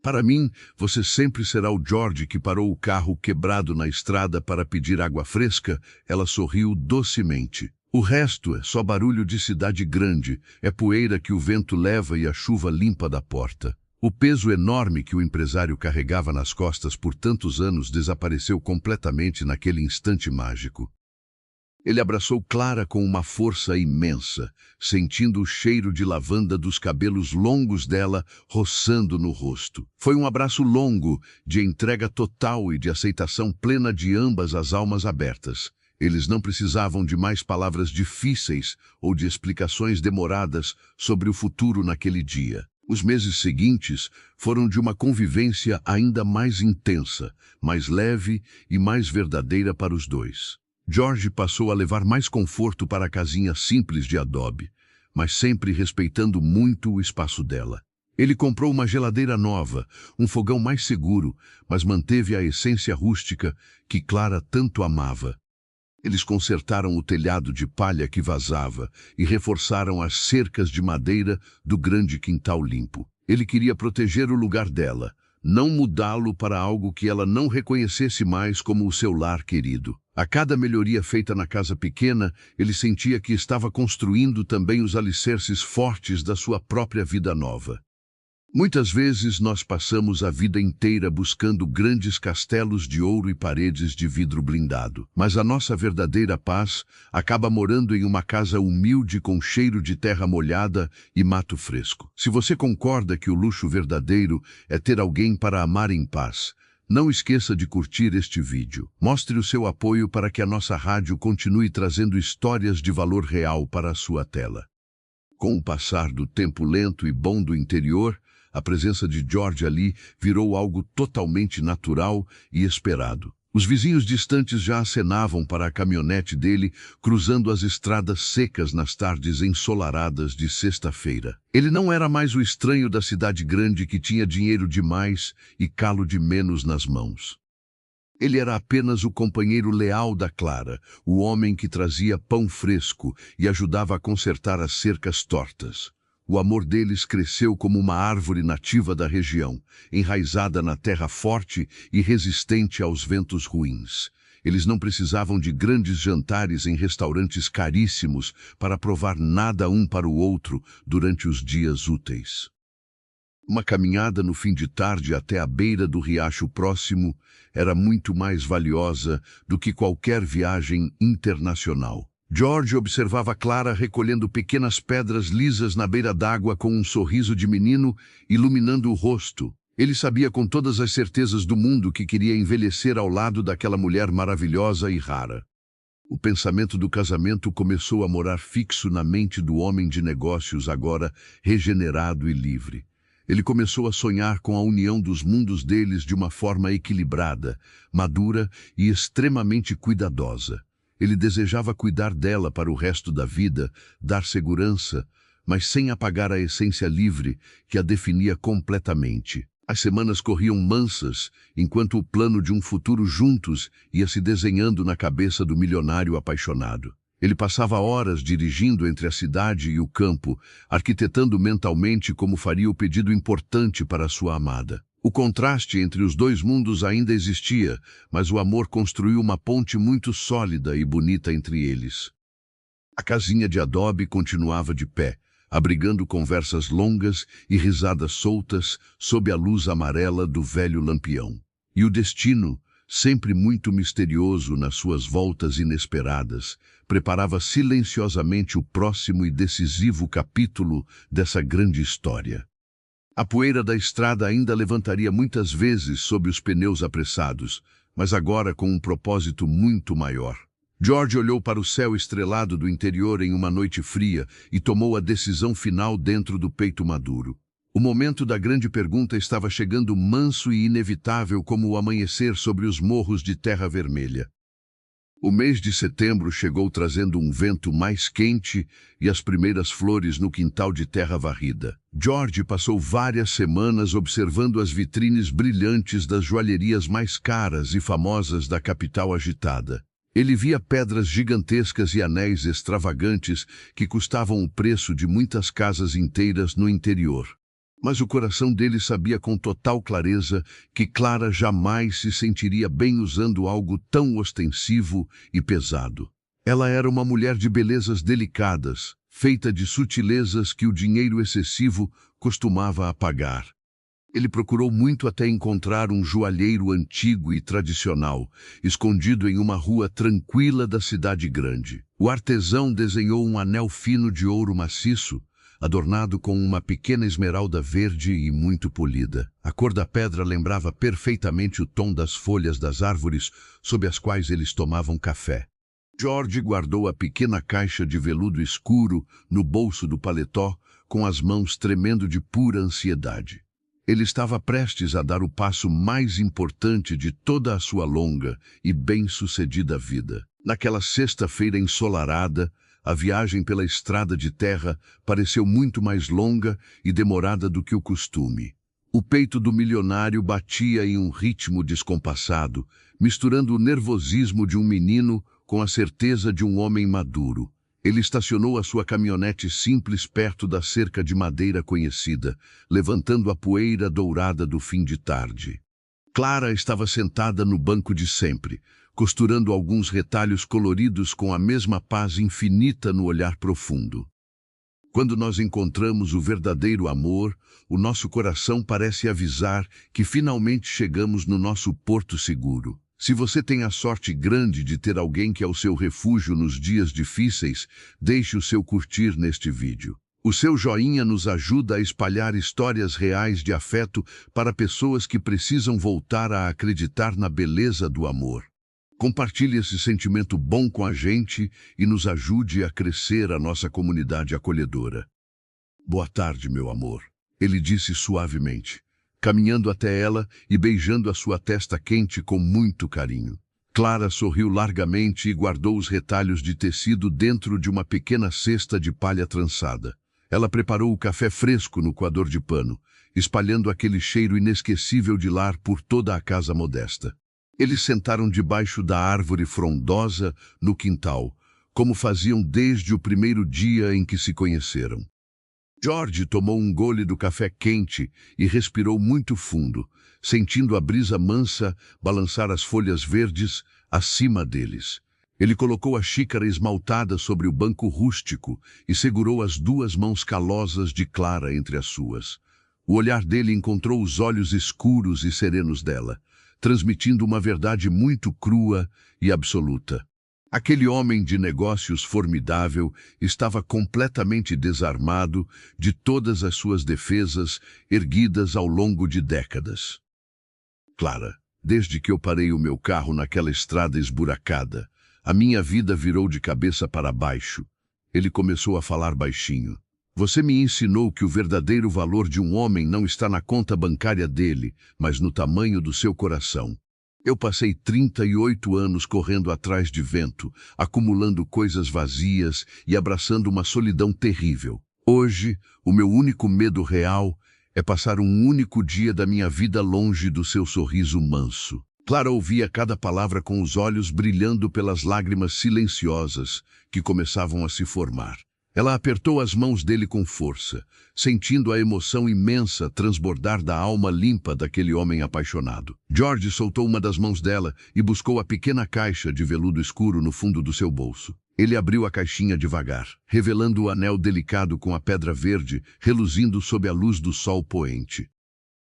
Para mim, você sempre será o George que parou o carro quebrado na estrada para pedir água fresca. Ela sorriu docemente. O resto é só barulho de cidade grande, é poeira que o vento leva e a chuva limpa da porta. O peso enorme que o empresário carregava nas costas por tantos anos desapareceu completamente naquele instante mágico. Ele abraçou Clara com uma força imensa, sentindo o cheiro de lavanda dos cabelos longos dela roçando no rosto. Foi um abraço longo, de entrega total e de aceitação plena de ambas as almas abertas. Eles não precisavam de mais palavras difíceis ou de explicações demoradas sobre o futuro naquele dia. Os meses seguintes foram de uma convivência ainda mais intensa, mais leve e mais verdadeira para os dois. George passou a levar mais conforto para a casinha simples de adobe, mas sempre respeitando muito o espaço dela. Ele comprou uma geladeira nova, um fogão mais seguro, mas manteve a essência rústica que Clara tanto amava. Eles consertaram o telhado de palha que vazava e reforçaram as cercas de madeira do grande quintal limpo. Ele queria proteger o lugar dela, não mudá-lo para algo que ela não reconhecesse mais como o seu lar querido. A cada melhoria feita na casa pequena, ele sentia que estava construindo também os alicerces fortes da sua própria vida nova. Muitas vezes nós passamos a vida inteira buscando grandes castelos de ouro e paredes de vidro blindado, mas a nossa verdadeira paz acaba morando em uma casa humilde com cheiro de terra molhada e mato fresco. Se você concorda que o luxo verdadeiro é ter alguém para amar em paz, não esqueça de curtir este vídeo. Mostre o seu apoio para que a nossa rádio continue trazendo histórias de valor real para a sua tela. Com o passar do tempo lento e bom do interior, a presença de George ali virou algo totalmente natural e esperado. Os vizinhos distantes já acenavam para a caminhonete dele, cruzando as estradas secas nas tardes ensolaradas de sexta-feira. Ele não era mais o estranho da cidade grande que tinha dinheiro demais e calo de menos nas mãos. Ele era apenas o companheiro leal da Clara, o homem que trazia pão fresco e ajudava a consertar as cercas tortas. O amor deles cresceu como uma árvore nativa da região, enraizada na terra forte e resistente aos ventos ruins. Eles não precisavam de grandes jantares em restaurantes caríssimos para provar nada um para o outro durante os dias úteis. Uma caminhada no fim de tarde até a beira do riacho próximo era muito mais valiosa do que qualquer viagem internacional. George observava Clara recolhendo pequenas pedras lisas na beira d'água com um sorriso de menino iluminando o rosto. Ele sabia com todas as certezas do mundo que queria envelhecer ao lado daquela mulher maravilhosa e rara. O pensamento do casamento começou a morar fixo na mente do homem de negócios, agora regenerado e livre. Ele começou a sonhar com a união dos mundos deles de uma forma equilibrada, madura e extremamente cuidadosa. Ele desejava cuidar dela para o resto da vida, dar segurança, mas sem apagar a essência livre que a definia completamente. As semanas corriam mansas, enquanto o plano de um futuro juntos ia se desenhando na cabeça do milionário apaixonado. Ele passava horas dirigindo entre a cidade e o campo, arquitetando mentalmente como faria o pedido importante para sua amada. O contraste entre os dois mundos ainda existia, mas o amor construiu uma ponte muito sólida e bonita entre eles. A casinha de adobe continuava de pé, abrigando conversas longas e risadas soltas sob a luz amarela do velho lampião. E o destino, sempre muito misterioso nas suas voltas inesperadas, preparava silenciosamente o próximo e decisivo capítulo dessa grande história. A poeira da estrada ainda levantaria muitas vezes sob os pneus apressados, mas agora com um propósito muito maior. George olhou para o céu estrelado do interior em uma noite fria e tomou a decisão final dentro do peito maduro. O momento da grande pergunta estava chegando manso e inevitável como o amanhecer sobre os morros de terra vermelha. O mês de setembro chegou trazendo um vento mais quente e as primeiras flores no quintal de terra varrida. George passou várias semanas observando as vitrines brilhantes das joalherias mais caras e famosas da capital agitada. Ele via pedras gigantescas e anéis extravagantes que custavam o preço de muitas casas inteiras no interior. Mas o coração dele sabia com total clareza que Clara jamais se sentiria bem usando algo tão ostensivo e pesado. Ela era uma mulher de belezas delicadas, feita de sutilezas que o dinheiro excessivo costumava apagar. Ele procurou muito até encontrar um joalheiro antigo e tradicional, escondido em uma rua tranquila da cidade grande. O artesão desenhou um anel fino de ouro maciço, adornado com uma pequena esmeralda verde e muito polida. A cor da pedra lembrava perfeitamente o tom das folhas das árvores sob as quais eles tomavam café. George guardou a pequena caixa de veludo escuro no bolso do paletó, com as mãos tremendo de pura ansiedade. Ele estava prestes a dar o passo mais importante de toda a sua longa e bem-sucedida vida. Naquela sexta-feira ensolarada, a viagem pela estrada de terra pareceu muito mais longa e demorada do que o costume. O peito do milionário batia em um ritmo descompassado, misturando o nervosismo de um menino com a certeza de um homem maduro. Ele estacionou a sua caminhonete simples perto da cerca de madeira conhecida, levantando a poeira dourada do fim de tarde. Clara estava sentada no banco de sempre, costurando alguns retalhos coloridos com a mesma paz infinita no olhar profundo. Quando nós encontramos o verdadeiro amor, o nosso coração parece avisar que finalmente chegamos no nosso porto seguro. Se você tem a sorte grande de ter alguém que é o seu refúgio nos dias difíceis, deixe o seu curtir neste vídeo. O seu joinha nos ajuda a espalhar histórias reais de afeto para pessoas que precisam voltar a acreditar na beleza do amor. Compartilhe esse sentimento bom com a gente e nos ajude a crescer a nossa comunidade acolhedora. Boa tarde, meu amor, ele disse suavemente, caminhando até ela e beijando a sua testa quente com muito carinho. Clara sorriu largamente e guardou os retalhos de tecido dentro de uma pequena cesta de palha trançada. Ela preparou o café fresco no coador de pano, espalhando aquele cheiro inesquecível de lar por toda a casa modesta. Eles sentaram debaixo da árvore frondosa no quintal, como faziam desde o primeiro dia em que se conheceram. George tomou um gole do café quente e respirou muito fundo, sentindo a brisa mansa balançar as folhas verdes acima deles. Ele colocou a xícara esmaltada sobre o banco rústico e segurou as duas mãos calosas de Clara entre as suas. O olhar dele encontrou os olhos escuros e serenos dela, transmitindo uma verdade muito crua e absoluta. Aquele homem de negócios formidável estava completamente desarmado de todas as suas defesas erguidas ao longo de décadas. Clara, desde que eu parei o meu carro naquela estrada esburacada, a minha vida virou de cabeça para baixo. Ele começou a falar baixinho. Você me ensinou que o verdadeiro valor de um homem não está na conta bancária dele, mas no tamanho do seu coração. Eu passei 38 anos correndo atrás de vento, acumulando coisas vazias e abraçando uma solidão terrível. Hoje, o meu único medo real é passar um único dia da minha vida longe do seu sorriso manso. Clara ouvia cada palavra com os olhos brilhando pelas lágrimas silenciosas que começavam a se formar. Ela apertou as mãos dele com força, sentindo a emoção imensa transbordar da alma limpa daquele homem apaixonado. George soltou uma das mãos dela e buscou a pequena caixa de veludo escuro no fundo do seu bolso. Ele abriu a caixinha devagar, revelando o anel delicado com a pedra verde, reluzindo sob a luz do sol poente.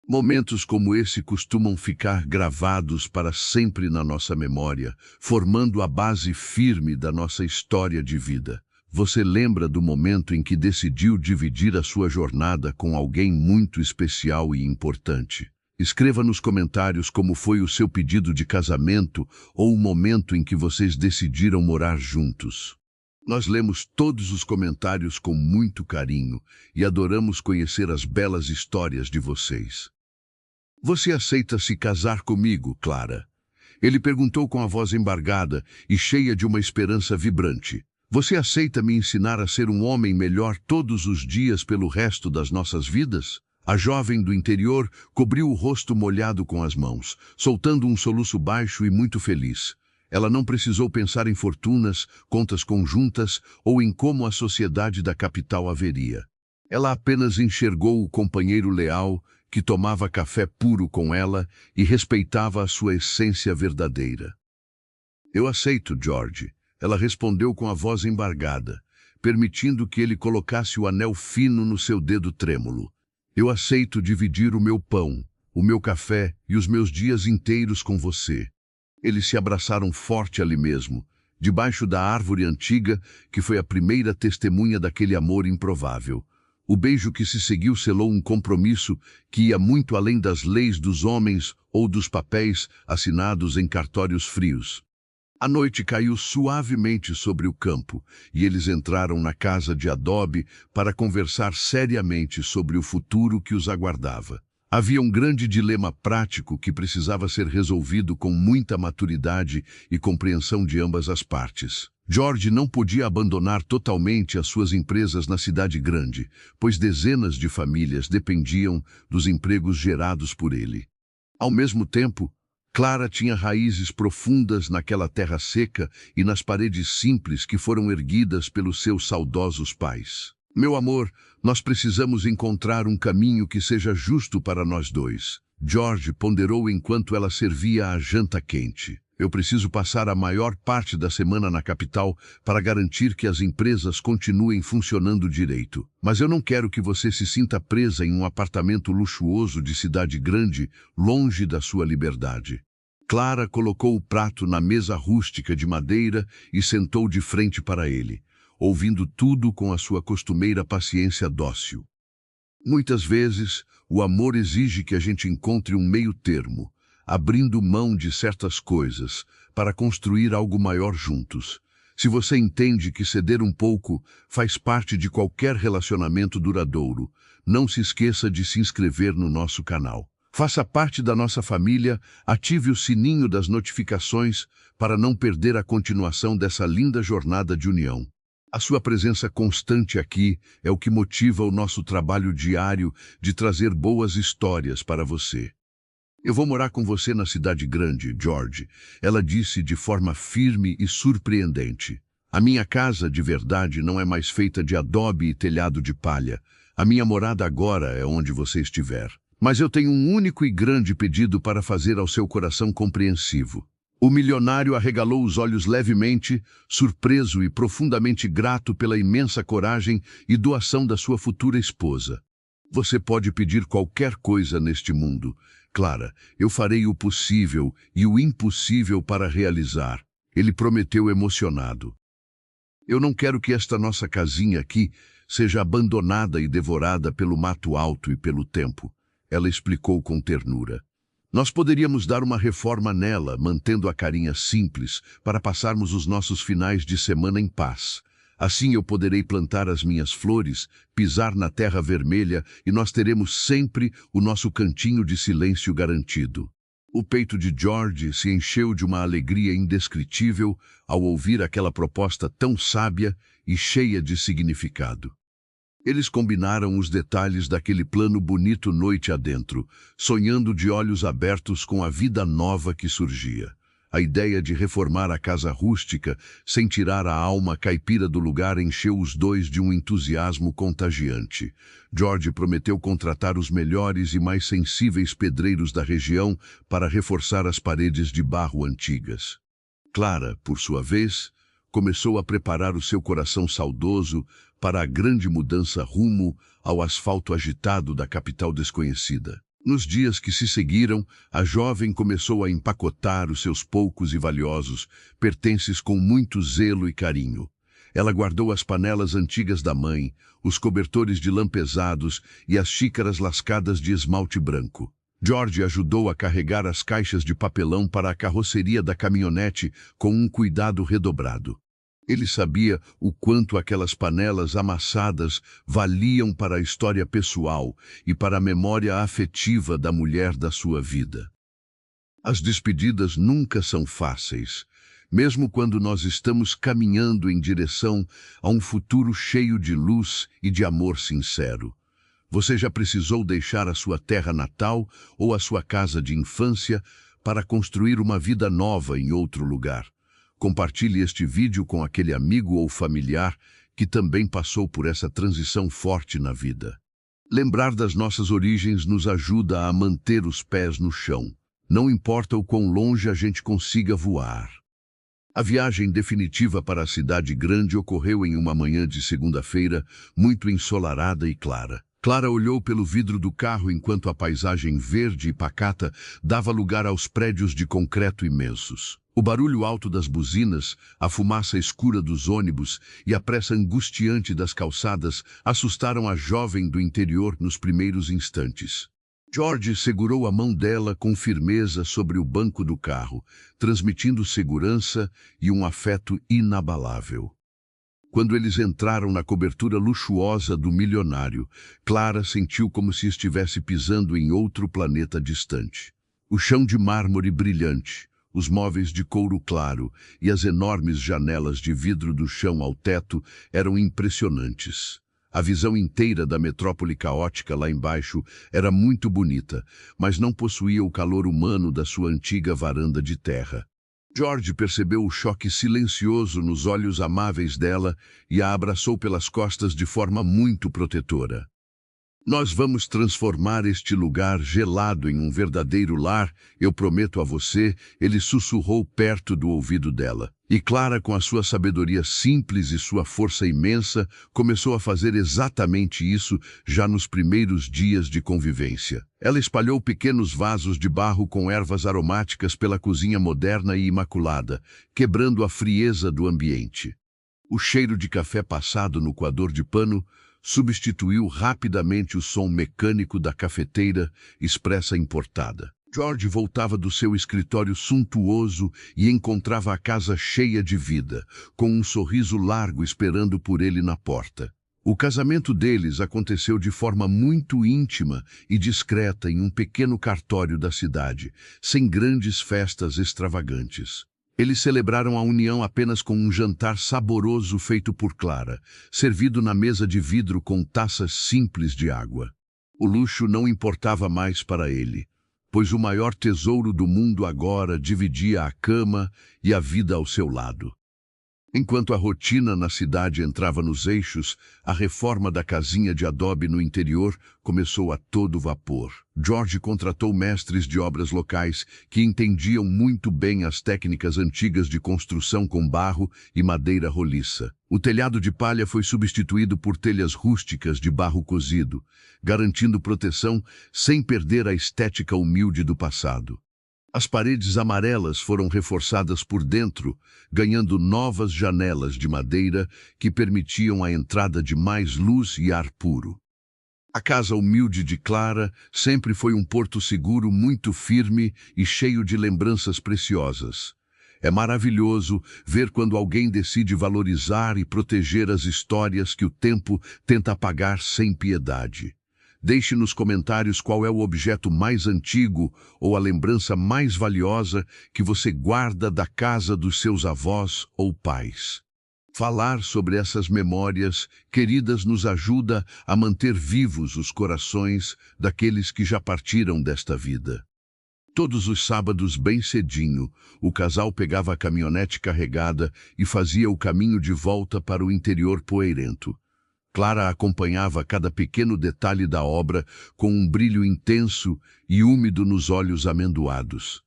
Momentos como esse costumam ficar gravados para sempre na nossa memória, formando a base firme da nossa história de vida. Você lembra do momento em que decidiu dividir a sua jornada com alguém muito especial e importante? Escreva nos comentários como foi o seu pedido de casamento ou o momento em que vocês decidiram morar juntos. Nós lemos todos os comentários com muito carinho e adoramos conhecer as belas histórias de vocês. Você aceita se casar comigo, Clara? Ele perguntou com a voz embargada e cheia de uma esperança vibrante. Você aceita me ensinar a ser um homem melhor todos os dias pelo resto das nossas vidas? A jovem do interior cobriu o rosto molhado com as mãos, soltando um soluço baixo e muito feliz. Ela não precisou pensar em fortunas, contas conjuntas ou em como a sociedade da capital a veria. Ela apenas enxergou o companheiro leal que tomava café puro com ela e respeitava a sua essência verdadeira. Eu aceito, George. Ela respondeu com a voz embargada, permitindo que ele colocasse o anel fino no seu dedo trêmulo. Eu aceito dividir o meu pão, o meu café e os meus dias inteiros com você. Eles se abraçaram forte ali mesmo, debaixo da árvore antiga que foi a primeira testemunha daquele amor improvável. O beijo que se seguiu selou um compromisso que ia muito além das leis dos homens ou dos papéis assinados em cartórios frios. A noite caiu suavemente sobre o campo e eles entraram na casa de adobe para conversar seriamente sobre o futuro que os aguardava. Havia um grande dilema prático que precisava ser resolvido com muita maturidade e compreensão de ambas as partes. George não podia abandonar totalmente as suas empresas na cidade grande, pois dezenas de famílias dependiam dos empregos gerados por ele. Ao mesmo tempo, Clara tinha raízes profundas naquela terra seca e nas paredes simples que foram erguidas pelos seus saudosos pais. Meu amor, nós precisamos encontrar um caminho que seja justo para nós dois. George ponderou enquanto ela servia a janta quente. Eu preciso passar a maior parte da semana na capital para garantir que as empresas continuem funcionando direito. Mas eu não quero que você se sinta presa em um apartamento luxuoso de cidade grande, longe da sua liberdade. Clara colocou o prato na mesa rústica de madeira e sentou de frente para ele, ouvindo tudo com a sua costumeira paciência dócil. Muitas vezes, o amor exige que a gente encontre um meio termo, abrindo mão de certas coisas para construir algo maior juntos. Se você entende que ceder um pouco faz parte de qualquer relacionamento duradouro, não se esqueça de se inscrever no nosso canal. Faça parte da nossa família, ative o sininho das notificações para não perder a continuação dessa linda jornada de união. A sua presença constante aqui é o que motiva o nosso trabalho diário de trazer boas histórias para você. Eu vou morar com você na cidade grande, George, ela disse de forma firme e surpreendente. A minha casa de verdade não é mais feita de adobe e telhado de palha. A minha morada agora é onde você estiver. Mas eu tenho um único e grande pedido para fazer ao seu coração compreensivo. O milionário arregalou os olhos levemente, surpreso e profundamente grato pela imensa coragem e doação da sua futura esposa. Você pode pedir qualquer coisa neste mundo. Clara, eu farei o possível e o impossível para realizar. Ele prometeu emocionado. Eu não quero que esta nossa casinha aqui seja abandonada e devorada pelo mato alto e pelo tempo. Ela explicou com ternura. Nós poderíamos dar uma reforma nela, mantendo a carinha simples, para passarmos os nossos finais de semana em paz. Assim eu poderei plantar as minhas flores, pisar na terra vermelha e nós teremos sempre o nosso cantinho de silêncio garantido. O peito de George se encheu de uma alegria indescritível ao ouvir aquela proposta tão sábia e cheia de significado. Eles combinaram os detalhes daquele plano bonito noite adentro, sonhando de olhos abertos com a vida nova que surgia. A ideia de reformar a casa rústica, sem tirar a alma caipira do lugar, encheu os dois de um entusiasmo contagiante. George prometeu contratar os melhores e mais sensíveis pedreiros da região para reforçar as paredes de barro antigas. Clara, por sua vez, começou a preparar o seu coração saudoso para a grande mudança rumo ao asfalto agitado da capital desconhecida. Nos dias que se seguiram, a jovem começou a empacotar os seus poucos e valiosos pertences com muito zelo e carinho. Ela guardou as panelas antigas da mãe, os cobertores de lã pesados e as xícaras lascadas de esmalte branco. George ajudou a carregar as caixas de papelão para a carroceria da caminhonete com um cuidado redobrado. Ele sabia o quanto aquelas panelas amassadas valiam para a história pessoal e para a memória afetiva da mulher da sua vida. As despedidas nunca são fáceis, mesmo quando nós estamos caminhando em direção a um futuro cheio de luz e de amor sincero. Você já precisou deixar a sua terra natal ou a sua casa de infância para construir uma vida nova em outro lugar? Compartilhe este vídeo com aquele amigo ou familiar que também passou por essa transição forte na vida. Lembrar das nossas origens nos ajuda a manter os pés no chão. Não importa o quão longe a gente consiga voar. A viagem definitiva para a cidade grande ocorreu em uma manhã de segunda-feira, muito ensolarada e clara. Clara olhou pelo vidro do carro enquanto a paisagem verde e pacata dava lugar aos prédios de concreto imensos. O barulho alto das buzinas, a fumaça escura dos ônibus e a pressa angustiante das calçadas assustaram a jovem do interior nos primeiros instantes. George segurou a mão dela com firmeza sobre o banco do carro, transmitindo segurança e um afeto inabalável. Quando eles entraram na cobertura luxuosa do milionário, Clara sentiu como se estivesse pisando em outro planeta distante. O chão de mármore brilhante, os móveis de couro claro e as enormes janelas de vidro do chão ao teto eram impressionantes. A visão inteira da metrópole caótica lá embaixo era muito bonita, mas não possuía o calor humano da sua antiga varanda de terra. George percebeu o choque silencioso nos olhos amáveis dela e a abraçou pelas costas de forma muito protetora. Nós vamos transformar este lugar gelado em um verdadeiro lar, eu prometo a você, ele sussurrou perto do ouvido dela. E Clara, com a sua sabedoria simples e sua força imensa, começou a fazer exatamente isso já nos primeiros dias de convivência. Ela espalhou pequenos vasos de barro com ervas aromáticas pela cozinha moderna e imaculada, quebrando a frieza do ambiente. O cheiro de café passado no coador de pano substituiu rapidamente o som mecânico da cafeteira expressa importada. George voltava do seu escritório suntuoso e encontrava a casa cheia de vida, com um sorriso largo esperando por ele na porta. O casamento deles aconteceu de forma muito íntima e discreta em um pequeno cartório da cidade, sem grandes festas extravagantes. Eles celebraram a união apenas com um jantar saboroso feito por Clara, servido na mesa de vidro com taças simples de água. O luxo não importava mais para ele, pois o maior tesouro do mundo agora dividia a cama e a vida ao seu lado. Enquanto a rotina na cidade entrava nos eixos, a reforma da casinha de adobe no interior começou a todo vapor. George contratou mestres de obras locais que entendiam muito bem as técnicas antigas de construção com barro e madeira roliça. O telhado de palha foi substituído por telhas rústicas de barro cozido, garantindo proteção sem perder a estética humilde do passado. As paredes amarelas foram reforçadas por dentro, ganhando novas janelas de madeira que permitiam a entrada de mais luz e ar puro. A casa humilde de Clara sempre foi um porto seguro muito firme e cheio de lembranças preciosas. É maravilhoso ver quando alguém decide valorizar e proteger as histórias que o tempo tenta apagar sem piedade. Deixe nos comentários qual é o objeto mais antigo ou a lembrança mais valiosa que você guarda da casa dos seus avós ou pais. Falar sobre essas memórias queridas nos ajuda a manter vivos os corações daqueles que já partiram desta vida. Todos os sábados, bem cedinho, o casal pegava a caminhonete carregada e fazia o caminho de volta para o interior poeirento. Clara acompanhava cada pequeno detalhe da obra com um brilho intenso e úmido nos olhos amendoados.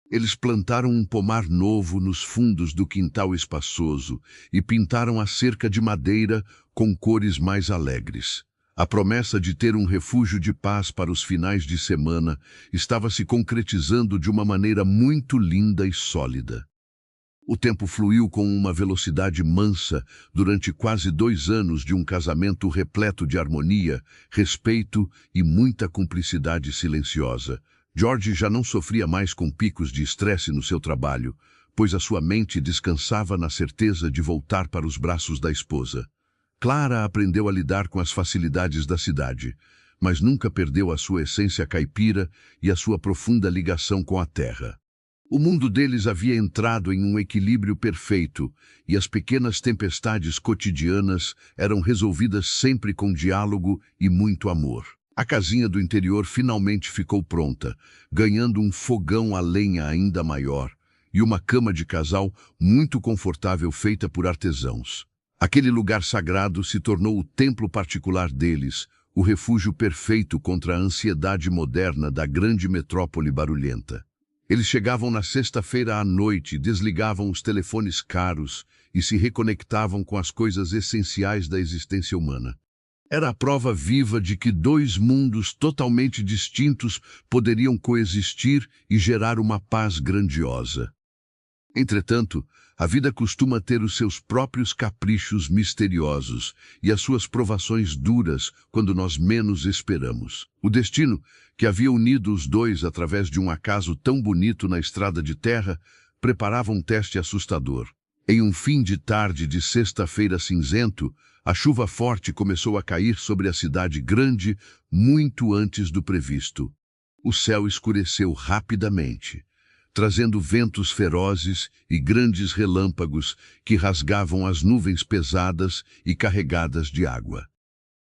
Eles plantaram um pomar novo nos fundos do quintal espaçoso e pintaram a cerca de madeira com cores mais alegres. A promessa de ter um refúgio de paz para os finais de semana estava se concretizando de uma maneira muito linda e sólida. O tempo fluiu com uma velocidade mansa durante quase 2 anos de um casamento repleto de harmonia, respeito e muita cumplicidade silenciosa. George já não sofria mais com picos de estresse no seu trabalho, pois a sua mente descansava na certeza de voltar para os braços da esposa. Clara aprendeu a lidar com as facilidades da cidade, mas nunca perdeu a sua essência caipira e a sua profunda ligação com a terra. O mundo deles havia entrado em um equilíbrio perfeito e as pequenas tempestades cotidianas eram resolvidas sempre com diálogo e muito amor. A casinha do interior finalmente ficou pronta, ganhando um fogão a lenha ainda maior e uma cama de casal muito confortável feita por artesãos. Aquele lugar sagrado se tornou o templo particular deles, o refúgio perfeito contra a ansiedade moderna da grande metrópole barulhenta. Eles chegavam na sexta-feira à noite, desligavam os telefones caros e se reconectavam com as coisas essenciais da existência humana. Era a prova viva de que 2 mundos totalmente distintos poderiam coexistir e gerar uma paz grandiosa. Entretanto, a vida costuma ter os seus próprios caprichos misteriosos e as suas provações duras quando nós menos esperamos. O destino, que havia unido os dois através de um acaso tão bonito na estrada de terra, preparava um teste assustador. Em um fim de tarde de sexta-feira cinzento, a chuva forte começou a cair sobre a cidade grande muito antes do previsto. O céu escureceu rapidamente, trazendo ventos ferozes e grandes relâmpagos que rasgavam as nuvens pesadas e carregadas de água.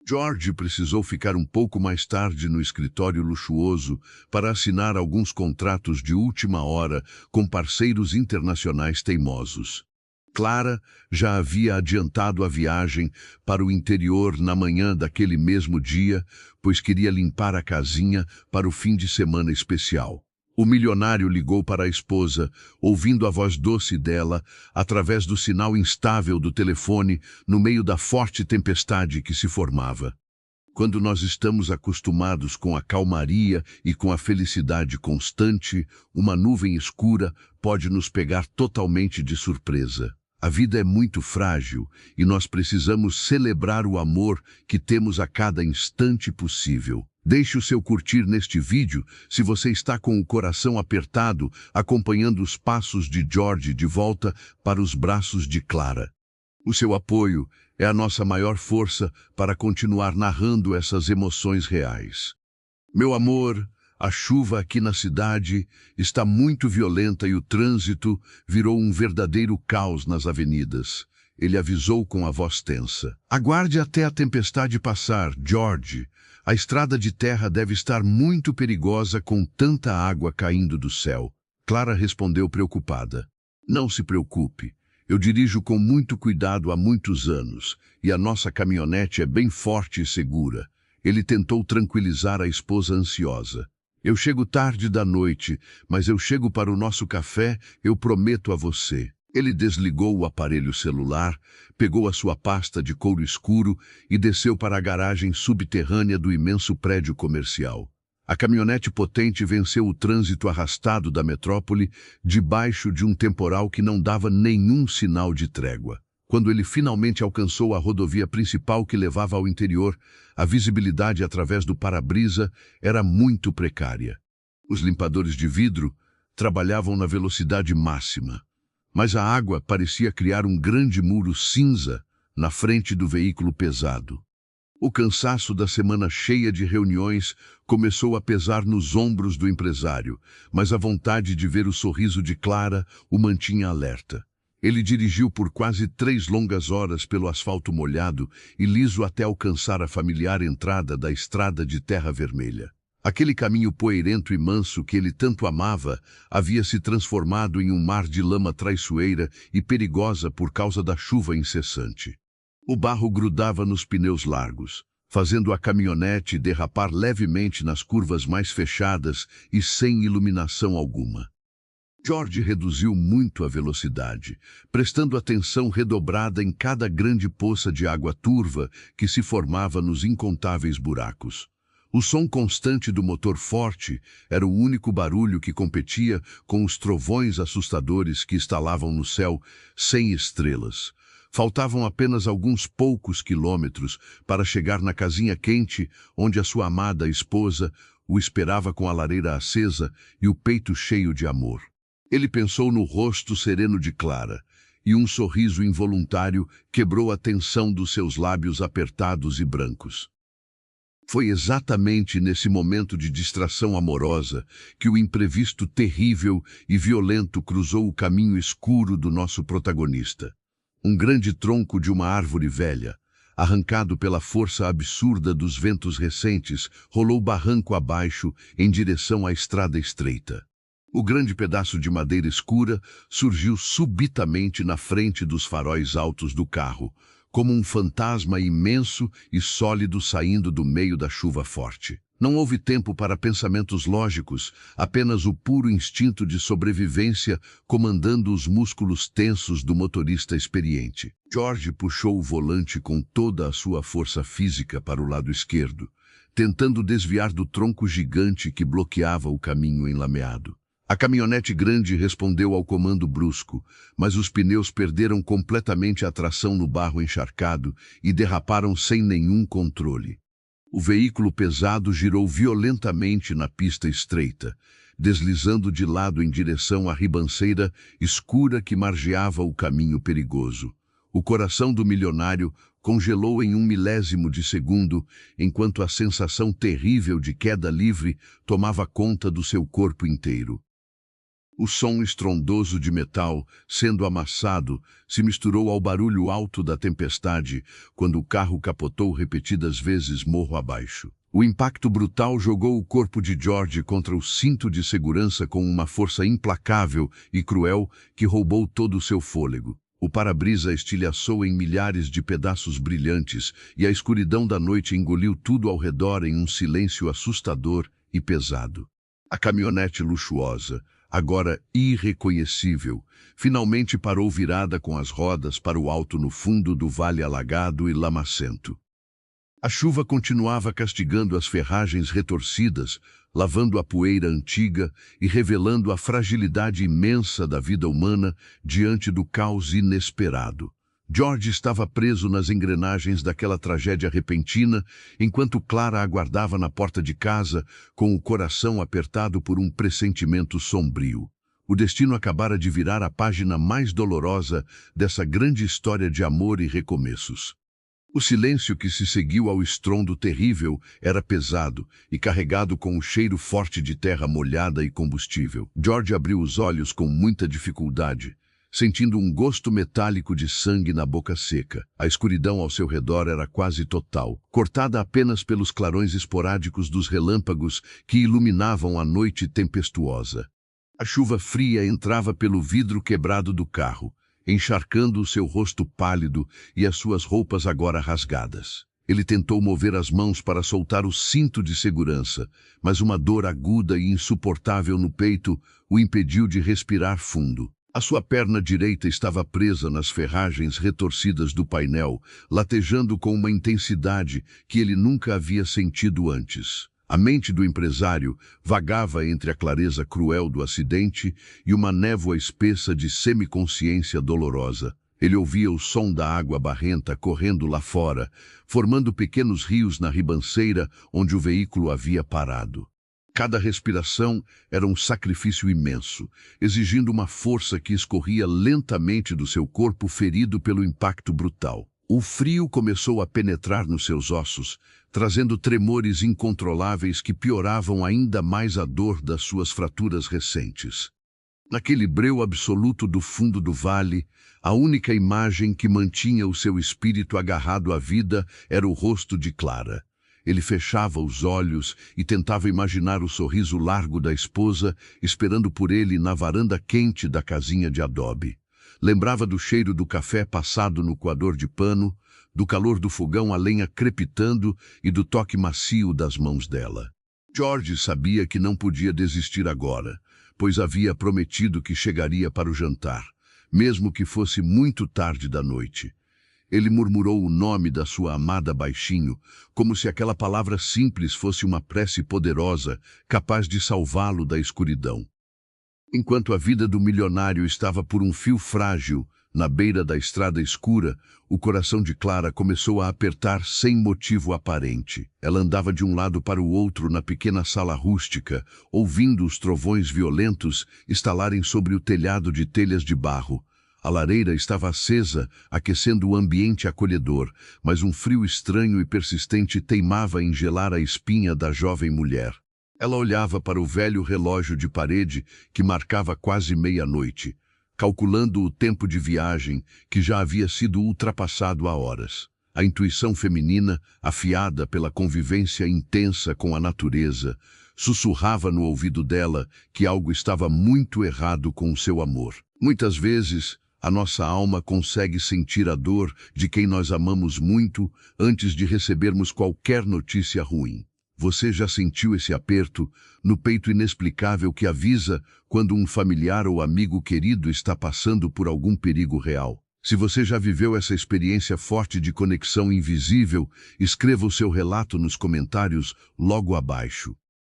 George precisou ficar um pouco mais tarde no escritório luxuoso para assinar alguns contratos de última hora com parceiros internacionais teimosos. Clara já havia adiantado a viagem para o interior na manhã daquele mesmo dia, pois queria limpar a casinha para o fim de semana especial. O milionário ligou para a esposa, ouvindo a voz doce dela, através do sinal instável do telefone, no meio da forte tempestade que se formava. Quando nós estamos acostumados com a calmaria e com a felicidade constante, uma nuvem escura pode nos pegar totalmente de surpresa. A vida é muito frágil e nós precisamos celebrar o amor que temos a cada instante possível. Deixe o seu curtir neste vídeo se você está com o coração apertado, acompanhando os passos de George de volta para os braços de Clara. O seu apoio é a nossa maior força para continuar narrando essas emoções reais. Meu amor, a chuva aqui na cidade está muito violenta e o trânsito virou um verdadeiro caos nas avenidas. Ele avisou com a voz tensa. Aguarde até a tempestade passar, George. A estrada de terra deve estar muito perigosa com tanta água caindo do céu. Clara respondeu preocupada. Não se preocupe. Eu dirijo com muito cuidado há muitos anos e a nossa caminhonete é bem forte e segura. Ele tentou tranquilizar a esposa ansiosa. Eu chego tarde da noite, mas eu chego para o nosso café, eu prometo a você. Ele desligou o aparelho celular, pegou a sua pasta de couro escuro e desceu para a garagem subterrânea do imenso prédio comercial. A caminhonete potente venceu o trânsito arrastado da metrópole debaixo de um temporal que não dava nenhum sinal de trégua. Quando ele finalmente alcançou a rodovia principal que levava ao interior, a visibilidade através do para-brisa era muito precária. Os limpadores de vidro trabalhavam na velocidade máxima, mas a água parecia criar um grande muro cinza na frente do veículo pesado. O cansaço da semana cheia de reuniões começou a pesar nos ombros do empresário, mas a vontade de ver o sorriso de Clara o mantinha alerta. Ele dirigiu por quase 3 longas horas pelo asfalto molhado e liso até alcançar a familiar entrada da estrada de terra vermelha. Aquele caminho poeirento e manso que ele tanto amava havia se transformado em um mar de lama traiçoeira e perigosa por causa da chuva incessante. O barro grudava nos pneus largos, fazendo a caminhonete derrapar levemente nas curvas mais fechadas e sem iluminação alguma. George reduziu muito a velocidade, prestando atenção redobrada em cada grande poça de água turva que se formava nos incontáveis buracos. O som constante do motor forte era o único barulho que competia com os trovões assustadores que estalavam no céu sem estrelas. Faltavam apenas alguns poucos quilômetros para chegar na casinha quente onde a sua amada esposa o esperava com a lareira acesa e o peito cheio de amor. Ele pensou no rosto sereno de Clara, e um sorriso involuntário quebrou a tensão dos seus lábios apertados e brancos. Foi exatamente nesse momento de distração amorosa que o imprevisto terrível e violento cruzou o caminho escuro do nosso protagonista. Um grande tronco de uma árvore velha, arrancado pela força absurda dos ventos recentes, rolou barranco abaixo em direção à estrada estreita. O grande pedaço de madeira escura surgiu subitamente na frente dos faróis altos do carro, como um fantasma imenso e sólido saindo do meio da chuva forte. Não houve tempo para pensamentos lógicos, apenas o puro instinto de sobrevivência comandando os músculos tensos do motorista experiente. George puxou o volante com toda a sua força física para o lado esquerdo, tentando desviar do tronco gigante que bloqueava o caminho enlameado. A caminhonete grande respondeu ao comando brusco, mas os pneus perderam completamente a tração no barro encharcado e derraparam sem nenhum controle. O veículo pesado girou violentamente na pista estreita, deslizando de lado em direção à ribanceira escura que margeava o caminho perigoso. O coração do milionário congelou em 1 milésimo de segundo, enquanto a sensação terrível de queda livre tomava conta do seu corpo inteiro. O som estrondoso de metal, sendo amassado, se misturou ao barulho alto da tempestade quando o carro capotou repetidas vezes morro abaixo. O impacto brutal jogou o corpo de George contra o cinto de segurança com uma força implacável e cruel que roubou todo o seu fôlego. O para-brisa estilhaçou em milhares de pedaços brilhantes e a escuridão da noite engoliu tudo ao redor em um silêncio assustador e pesado. A caminhonete luxuosa, agora irreconhecível, finalmente parou virada com as rodas para o alto no fundo do vale alagado e lamacento. A chuva continuava castigando as ferragens retorcidas, lavando a poeira antiga e revelando a fragilidade imensa da vida humana diante do caos inesperado. George estava preso nas engrenagens daquela tragédia repentina, enquanto Clara aguardava na porta de casa, com o coração apertado por um pressentimento sombrio. O destino acabara de virar a página mais dolorosa dessa grande história de amor e recomeços. O silêncio que se seguiu ao estrondo terrível era pesado e carregado com um cheiro forte de terra molhada e combustível. George abriu os olhos com muita dificuldade, sentindo um gosto metálico de sangue na boca seca. A escuridão ao seu redor era quase total, cortada apenas pelos clarões esporádicos dos relâmpagos que iluminavam a noite tempestuosa. A chuva fria entrava pelo vidro quebrado do carro, encharcando o seu rosto pálido e as suas roupas agora rasgadas. Ele tentou mover as mãos para soltar o cinto de segurança, mas uma dor aguda e insuportável no peito o impediu de respirar fundo. A sua perna direita estava presa nas ferragens retorcidas do painel, latejando com uma intensidade que ele nunca havia sentido antes. A mente do empresário vagava entre a clareza cruel do acidente e uma névoa espessa de semiconsciência dolorosa. Ele ouvia o som da água barrenta correndo lá fora, formando pequenos rios na ribanceira onde o veículo havia parado. Cada respiração era um sacrifício imenso, exigindo uma força que escorria lentamente do seu corpo ferido pelo impacto brutal. O frio começou a penetrar nos seus ossos, trazendo tremores incontroláveis que pioravam ainda mais a dor das suas fraturas recentes. Naquele breu absoluto do fundo do vale, a única imagem que mantinha o seu espírito agarrado à vida era o rosto de Clara. Ele fechava os olhos e tentava imaginar o sorriso largo da esposa, esperando por ele na varanda quente da casinha de adobe. Lembrava do cheiro do café passado no coador de pano, do calor do fogão a lenha crepitando e do toque macio das mãos dela. George sabia que não podia desistir agora, pois havia prometido que chegaria para o jantar, mesmo que fosse muito tarde da noite. Ele murmurou o nome da sua amada baixinho, como se aquela palavra simples fosse uma prece poderosa, capaz de salvá-lo da escuridão. Enquanto a vida do milionário estava por um fio frágil, na beira da estrada escura, o coração de Clara começou a apertar sem motivo aparente. Ela andava de um lado para o outro na pequena sala rústica, ouvindo os trovões violentos estalarem sobre o telhado de telhas de barro. A lareira estava acesa, aquecendo o ambiente acolhedor, mas um frio estranho e persistente teimava em gelar a espinha da jovem mulher. Ela olhava para o velho relógio de parede que marcava quase meia-noite, calculando o tempo de viagem que já havia sido ultrapassado há horas. A intuição feminina, afiada pela convivência intensa com a natureza, sussurrava no ouvido dela que algo estava muito errado com o seu amor. Muitas vezes, a nossa alma consegue sentir a dor de quem nós amamos muito antes de recebermos qualquer notícia ruim. Você já sentiu esse aperto no peito inexplicável que avisa quando um familiar ou amigo querido está passando por algum perigo real? Se você já viveu essa experiência forte de conexão invisível, escreva o seu relato nos comentários logo abaixo.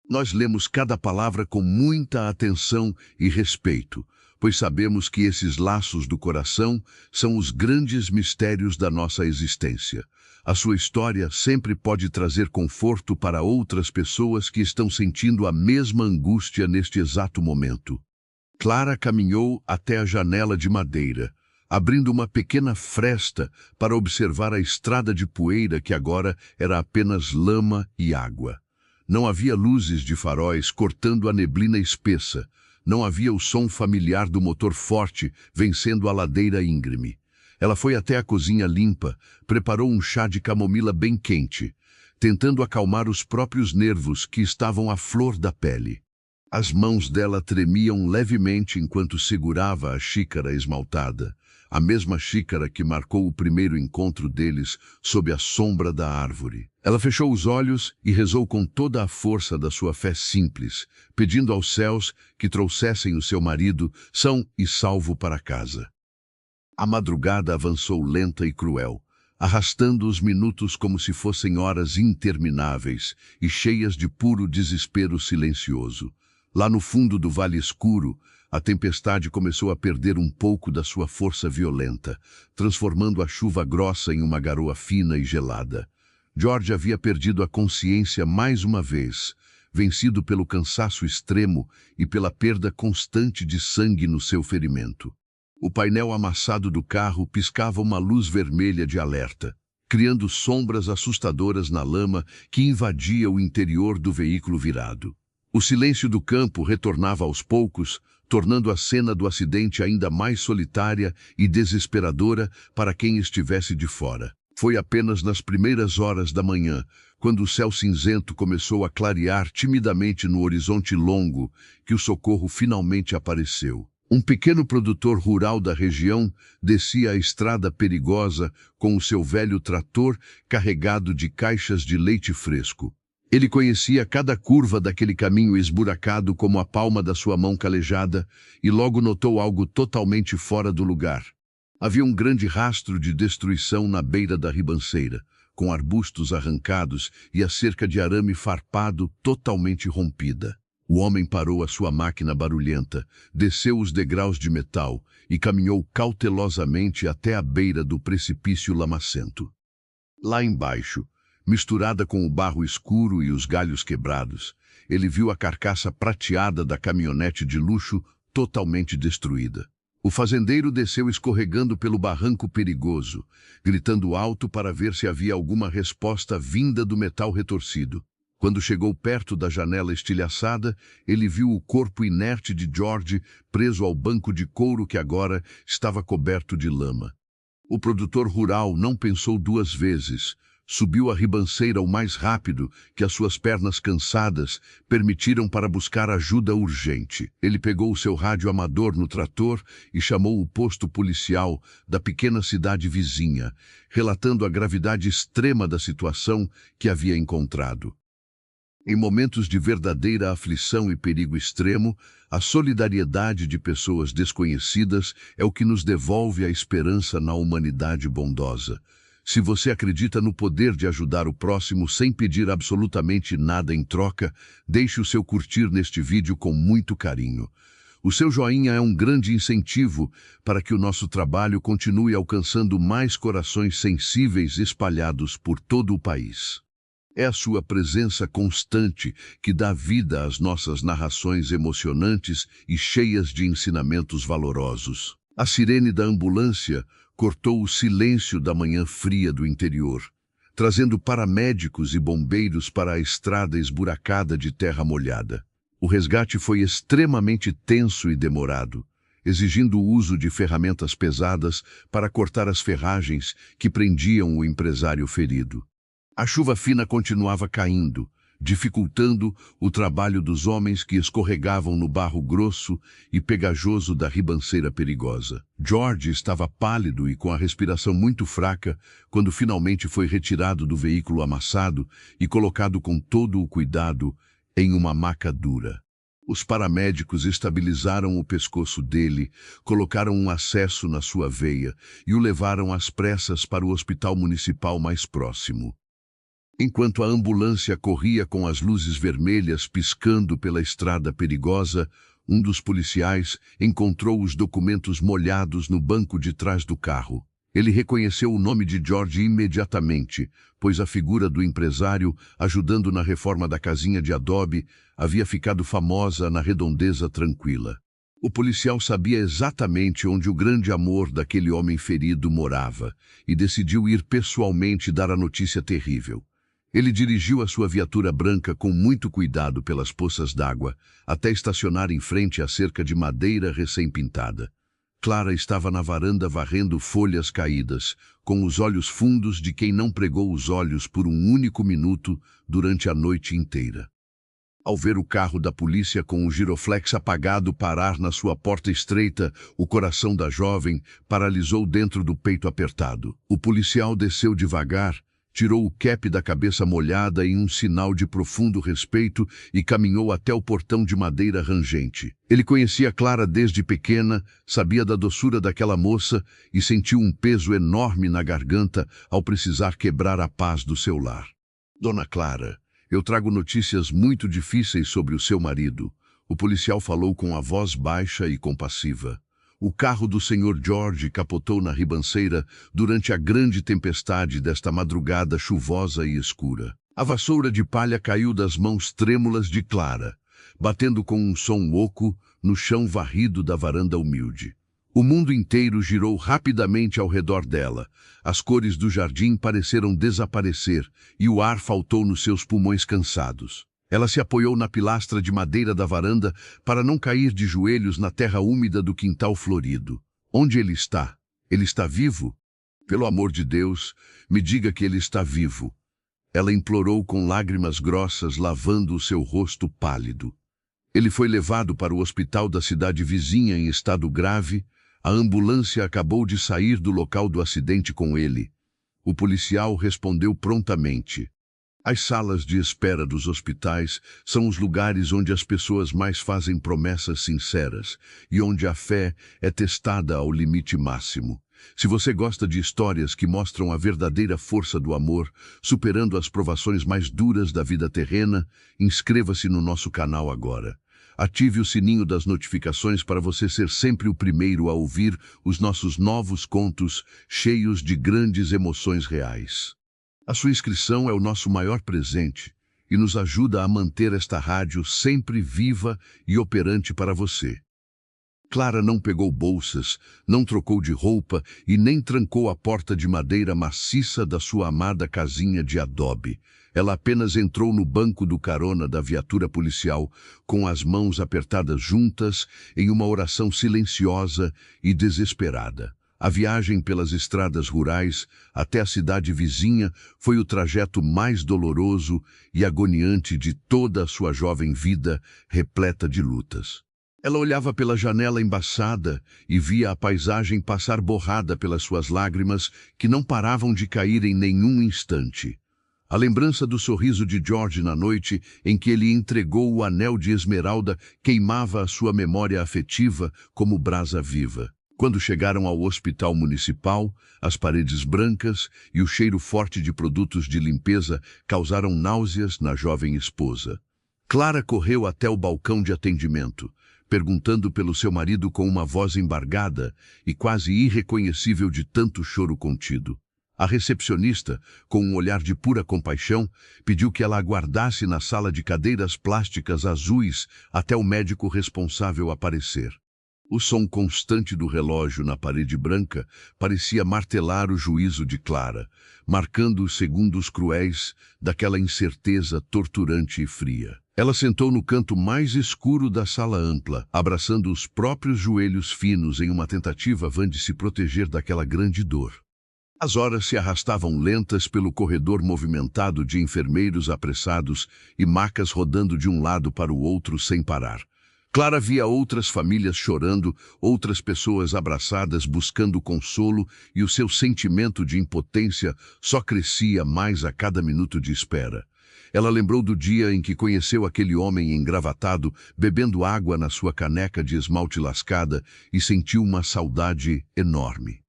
Nós lemos cada palavra com muita atenção e respeito, pois sabemos que esses laços do coração são os grandes mistérios da nossa existência. A sua história sempre pode trazer conforto para outras pessoas que estão sentindo a mesma angústia neste exato momento. Clara caminhou até a janela de madeira, abrindo uma pequena fresta para observar a estrada de poeira que agora era apenas lama e água. Não havia luzes de faróis cortando a neblina espessa. Não havia o som familiar do motor forte vencendo a ladeira íngreme. Ela foi até a cozinha limpa, preparou um chá de camomila bem quente, tentando acalmar os próprios nervos que estavam à flor da pele. As mãos dela tremiam levemente enquanto segurava a xícara esmaltada, a mesma xícara que marcou o primeiro encontro deles sob a sombra da árvore. Ela fechou os olhos e rezou com toda a força da sua fé simples, pedindo aos céus que trouxessem o seu marido são e salvo para casa. A madrugada avançou lenta e cruel, arrastando os minutos como se fossem horas intermináveis e cheias de puro desespero silencioso. Lá no fundo do vale escuro, a tempestade começou a perder um pouco da sua força violenta, transformando a chuva grossa em uma garoa fina e gelada. George havia perdido a consciência mais uma vez, vencido pelo cansaço extremo e pela perda constante de sangue no seu ferimento. O painel amassado do carro piscava uma luz vermelha de alerta, criando sombras assustadoras na lama que invadia o interior do veículo virado. O silêncio do campo retornava aos poucos, tornando a cena do acidente ainda mais solitária e desesperadora para quem estivesse de fora. Foi apenas nas primeiras horas da manhã, quando o céu cinzento começou a clarear timidamente no horizonte longo, que o socorro finalmente apareceu. Um pequeno produtor rural da região descia a estrada perigosa com o seu velho trator carregado de caixas de leite fresco. Ele conhecia cada curva daquele caminho esburacado como a palma da sua mão calejada e logo notou algo totalmente fora do lugar. Havia um grande rastro de destruição na beira da ribanceira, com arbustos arrancados e a cerca de arame farpado totalmente rompida. O homem parou a sua máquina barulhenta, desceu os degraus de metal e caminhou cautelosamente até a beira do precipício lamacento. Lá embaixo, misturada com o barro escuro e os galhos quebrados, ele viu a carcaça prateada da caminhonete de luxo totalmente destruída. O fazendeiro desceu escorregando pelo barranco perigoso, gritando alto para ver se havia alguma resposta vinda do metal retorcido. Quando chegou perto da janela estilhaçada, ele viu o corpo inerte de George preso ao banco de couro que agora estava coberto de lama. O produtor rural não pensou duas vezes. Subiu a ribanceira o mais rápido que as suas pernas cansadas permitiram para buscar ajuda urgente. Ele pegou o seu rádio amador no trator e chamou o posto policial da pequena cidade vizinha, relatando a gravidade extrema da situação que havia encontrado. Em momentos de verdadeira aflição e perigo extremo, a solidariedade de pessoas desconhecidas é o que nos devolve a esperança na humanidade bondosa. Se você acredita no poder de ajudar o próximo sem pedir absolutamente nada em troca, deixe o seu curtir neste vídeo com muito carinho. O seu joinha é um grande incentivo para que o nosso trabalho continue alcançando mais corações sensíveis espalhados por todo o país. É a sua presença constante que dá vida às nossas narrações emocionantes e cheias de ensinamentos valorosos. A sirene da ambulância cortou o silêncio da manhã fria do interior, trazendo paramédicos e bombeiros para a estrada esburacada de terra molhada. O resgate foi extremamente tenso e demorado, exigindo o uso de ferramentas pesadas para cortar as ferragens que prendiam o empresário ferido. A chuva fina continuava caindo, dificultando o trabalho dos homens que escorregavam no barro grosso e pegajoso da ribanceira perigosa. George estava pálido e com a respiração muito fraca quando finalmente foi retirado do veículo amassado e colocado com todo o cuidado em uma maca dura. Os paramédicos estabilizaram o pescoço dele, colocaram um acesso na sua veia e o levaram às pressas para o hospital municipal mais próximo. Enquanto a ambulância corria com as luzes vermelhas piscando pela estrada perigosa, um dos policiais encontrou os documentos molhados no banco de trás do carro. Ele reconheceu o nome de George imediatamente, pois a figura do empresário, ajudando na reforma da casinha de adobe, havia ficado famosa na redondeza tranquila. O policial sabia exatamente onde o grande amor daquele homem ferido morava e decidiu ir pessoalmente dar a notícia terrível. Ele dirigiu a sua viatura branca com muito cuidado pelas poças d'água, até estacionar em frente à cerca de madeira recém-pintada. Clara estava na varanda varrendo folhas caídas, com os olhos fundos de quem não pregou os olhos por um único minuto durante a noite inteira. Ao ver o carro da polícia com o giroflex apagado parar na sua porta estreita, o coração da jovem paralisou dentro do peito apertado. O policial desceu devagar, tirou o cap da cabeça molhada em um sinal de profundo respeito e caminhou até o portão de madeira rangente. Ele conhecia Clara desde pequena, sabia da doçura daquela moça e sentiu um peso enorme na garganta ao precisar quebrar a paz do seu lar. Dona Clara, eu trago notícias muito difíceis sobre o seu marido. O policial falou com a voz baixa e compassiva. O carro do Sr. George capotou na ribanceira durante a grande tempestade desta madrugada chuvosa e escura. A vassoura de palha caiu das mãos trêmulas de Clara, batendo com um som oco no chão varrido da varanda humilde. O mundo inteiro girou rapidamente ao redor dela. As cores do jardim pareceram desaparecer e o ar faltou nos seus pulmões cansados. Ela se apoiou na pilastra de madeira da varanda para não cair de joelhos na terra úmida do quintal florido. Onde ele está? Ele está vivo? Pelo amor de Deus, me diga que ele está vivo. Ela implorou com lágrimas grossas, lavando o seu rosto pálido. Ele foi levado para o hospital da cidade vizinha em estado grave. A ambulância acabou de sair do local do acidente com ele. O policial respondeu prontamente. As salas de espera dos hospitais são os lugares onde as pessoas mais fazem promessas sinceras e onde a fé é testada ao limite máximo. Se você gosta de histórias que mostram a verdadeira força do amor, superando as provações mais duras da vida terrena, inscreva-se no nosso canal agora. Ative o sininho das notificações para você ser sempre o primeiro a ouvir os nossos novos contos cheios de grandes emoções reais. A sua inscrição é o nosso maior presente e nos ajuda a manter esta rádio sempre viva e operante para você. Clara não pegou bolsas, não trocou de roupa e nem trancou a porta de madeira maciça da sua amada casinha de adobe. Ela apenas entrou no banco do carona da viatura policial, com as mãos apertadas juntas, em uma oração silenciosa e desesperada. A viagem pelas estradas rurais até a cidade vizinha foi o trajeto mais doloroso e agoniante de toda a sua jovem vida, repleta de lutas. Ela olhava pela janela embaçada e via a paisagem passar borrada pelas suas lágrimas que não paravam de cair em nenhum instante. A lembrança do sorriso de George na noite em que ele entregou o anel de esmeralda queimava a sua memória afetiva como brasa viva. Quando chegaram ao hospital municipal, as paredes brancas e o cheiro forte de produtos de limpeza causaram náuseas na jovem esposa. Clara correu até o balcão de atendimento, perguntando pelo seu marido com uma voz embargada e quase irreconhecível de tanto choro contido. A recepcionista, com um olhar de pura compaixão, pediu que ela aguardasse na sala de cadeiras plásticas azuis até o médico responsável aparecer. O som constante do relógio na parede branca parecia martelar o juízo de Clara, marcando os segundos cruéis daquela incerteza torturante e fria. Ela sentou no canto mais escuro da sala ampla, abraçando os próprios joelhos finos em uma tentativa vã de se proteger daquela grande dor. As horas se arrastavam lentas pelo corredor movimentado de enfermeiros apressados e macas rodando de um lado para o outro sem parar. Clara via outras famílias chorando, outras pessoas abraçadas buscando consolo e o seu sentimento de impotência só crescia mais a cada minuto de espera. Ela lembrou do dia em que conheceu aquele homem engravatado, bebendo água na sua caneca de esmalte lascada e sentiu uma saudade enorme.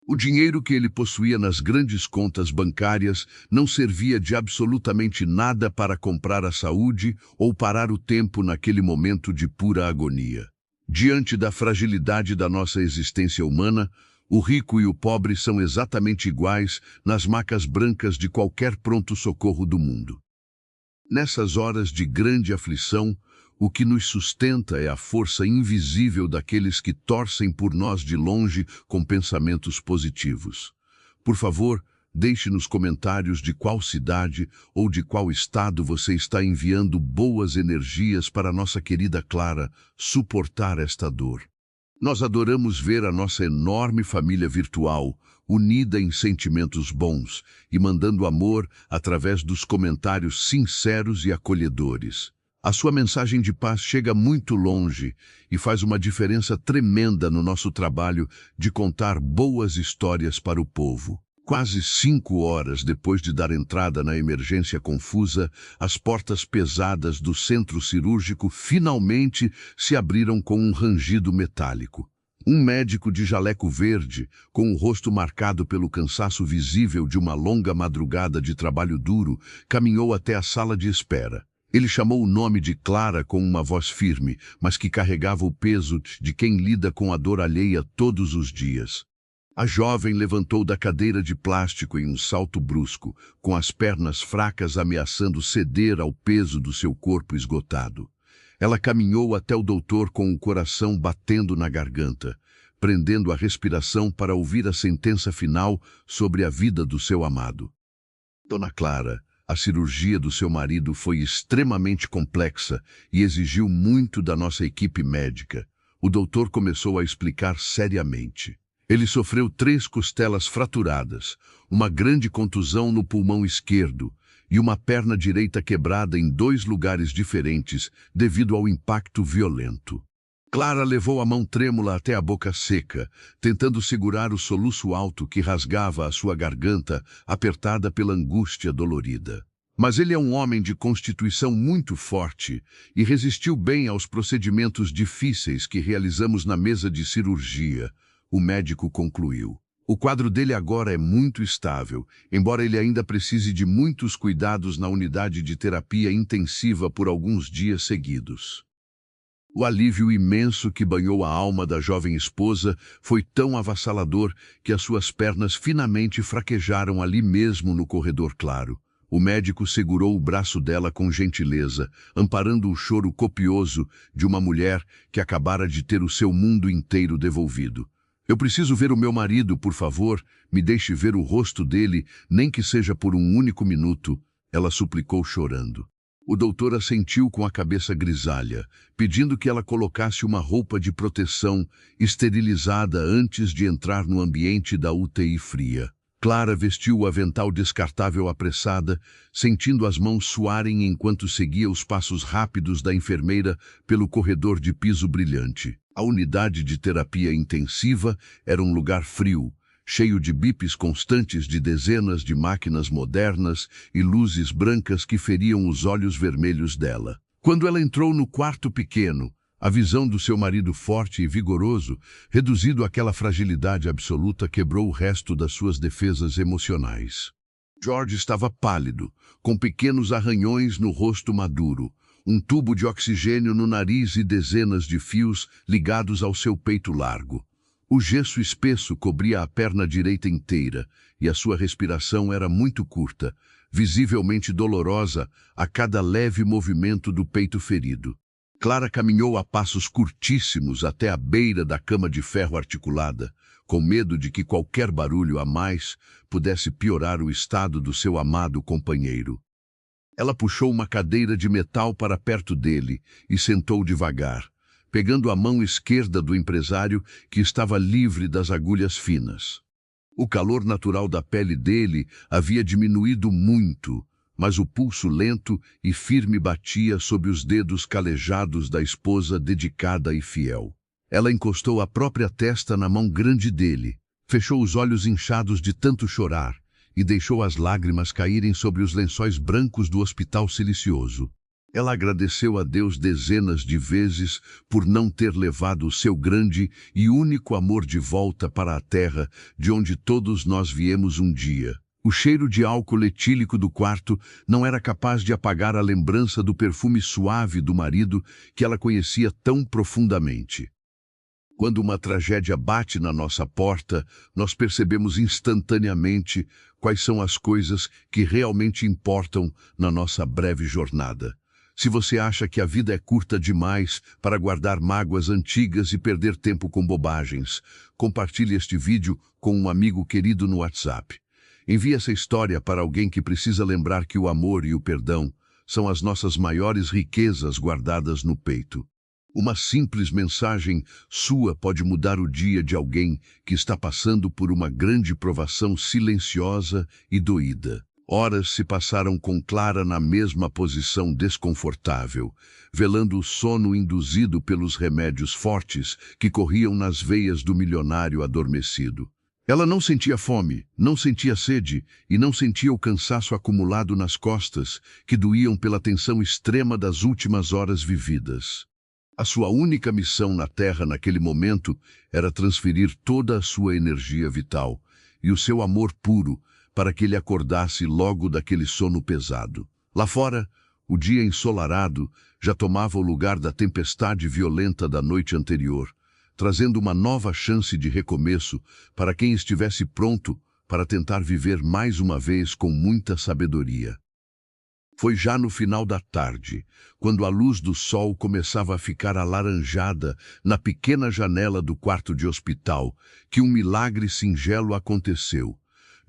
O dinheiro que ele possuía nas grandes contas bancárias não servia de absolutamente nada para comprar a saúde ou parar o tempo naquele momento de pura agonia. Diante da fragilidade da nossa existência humana, o rico e o pobre são exatamente iguais nas macas brancas de qualquer pronto-socorro do mundo. Nessas horas de grande aflição, o que nos sustenta é a força invisível daqueles que torcem por nós de longe com pensamentos positivos. Por favor, deixe nos comentários de qual cidade ou de qual estado você está enviando boas energias para nossa querida Clara suportar esta dor. Nós adoramos ver a nossa enorme família virtual unida em sentimentos bons e mandando amor através dos comentários sinceros e acolhedores. A sua mensagem de paz chega muito longe e faz uma diferença tremenda no nosso trabalho de contar boas histórias para o povo. Quase 5 horas depois de dar entrada na emergência confusa, as portas pesadas do centro cirúrgico finalmente se abriram com um rangido metálico. Um médico de jaleco verde, com o rosto marcado pelo cansaço visível de uma longa madrugada de trabalho duro, caminhou até a sala de espera. Ele chamou o nome de Clara com uma voz firme, mas que carregava o peso de quem lida com a dor alheia todos os dias. A jovem levantou da cadeira de plástico em um salto brusco, com as pernas fracas ameaçando ceder ao peso do seu corpo esgotado. Ela caminhou até o doutor com o coração batendo na garganta, prendendo a respiração para ouvir a sentença final sobre a vida do seu amado. Dona Clara, a cirurgia do seu marido foi extremamente complexa e exigiu muito da nossa equipe médica. O doutor começou a explicar seriamente. Ele sofreu 3 costelas fraturadas, uma grande contusão no pulmão esquerdo e uma perna direita quebrada em 2 lugares diferentes devido ao impacto violento. Clara levou a mão trêmula até a boca seca, tentando segurar o soluço alto que rasgava a sua garganta, apertada pela angústia dolorida. Mas ele é um homem de constituição muito forte e resistiu bem aos procedimentos difíceis que realizamos na mesa de cirurgia. O médico concluiu. O quadro dele agora é muito estável, embora ele ainda precise de muitos cuidados na unidade de terapia intensiva por alguns dias seguidos. O alívio imenso que banhou a alma da jovem esposa foi tão avassalador que as suas pernas finalmente fraquejaram ali mesmo no corredor claro. O médico segurou o braço dela com gentileza, amparando o choro copioso de uma mulher que acabara de ter o seu mundo inteiro devolvido. Eu preciso ver o meu marido, por favor, me deixe ver o rosto dele, nem que seja por um único minuto, ela suplicou chorando. O doutor assentiu com a cabeça grisalha, pedindo que ela colocasse uma roupa de proteção esterilizada antes de entrar no ambiente da UTI fria. Clara vestiu o avental descartável apressada, sentindo as mãos suarem enquanto seguia os passos rápidos da enfermeira pelo corredor de piso brilhante. A unidade de terapia intensiva era um lugar frio, cheio de bips constantes de dezenas de máquinas modernas e luzes brancas que feriam os olhos vermelhos dela. Quando ela entrou no quarto pequeno, a visão do seu marido forte e vigoroso, reduzido àquela fragilidade absoluta, quebrou o resto das suas defesas emocionais. George estava pálido, com pequenos arranhões no rosto maduro, um tubo de oxigênio no nariz e dezenas de fios ligados ao seu peito largo. O gesso espesso cobria a perna direita inteira e a sua respiração era muito curta, visivelmente dolorosa a cada leve movimento do peito ferido. Clara caminhou a passos curtíssimos até a beira da cama de ferro articulada, com medo de que qualquer barulho a mais pudesse piorar o estado do seu amado companheiro. Ela puxou uma cadeira de metal para perto dele e sentou devagar, pegando a mão esquerda do empresário que estava livre das agulhas finas. O calor natural da pele dele havia diminuído muito, mas o pulso lento e firme batia sob os dedos calejados da esposa dedicada e fiel. Ela encostou a própria testa na mão grande dele, fechou os olhos inchados de tanto chorar e deixou as lágrimas caírem sobre os lençóis brancos do hospital silencioso. Ela agradeceu a Deus dezenas de vezes por não ter levado o seu grande e único amor de volta para a terra de onde todos nós viemos um dia. O cheiro de álcool etílico do quarto não era capaz de apagar a lembrança do perfume suave do marido que ela conhecia tão profundamente. Quando uma tragédia bate na nossa porta, nós percebemos instantaneamente quais são as coisas que realmente importam na nossa breve jornada. Se você acha que a vida é curta demais para guardar mágoas antigas e perder tempo com bobagens, compartilhe este vídeo com um amigo querido no WhatsApp. Envie essa história para alguém que precisa lembrar que o amor e o perdão são as nossas maiores riquezas guardadas no peito. Uma simples mensagem sua pode mudar o dia de alguém que está passando por uma grande provação silenciosa e doída. Horas se passaram com Clara na mesma posição desconfortável, velando o sono induzido pelos remédios fortes que corriam nas veias do milionário adormecido. Ela não sentia fome, não sentia sede e não sentia o cansaço acumulado nas costas que doíam pela tensão extrema das últimas horas vividas. A sua única missão na Terra naquele momento era transferir toda a sua energia vital e o seu amor puro para que ele acordasse logo daquele sono pesado. Lá fora, o dia ensolarado já tomava o lugar da tempestade violenta da noite anterior, trazendo uma nova chance de recomeço para quem estivesse pronto para tentar viver mais uma vez com muita sabedoria. Foi já no final da tarde, quando a luz do sol começava a ficar alaranjada na pequena janela do quarto de hospital, que um milagre singelo aconteceu.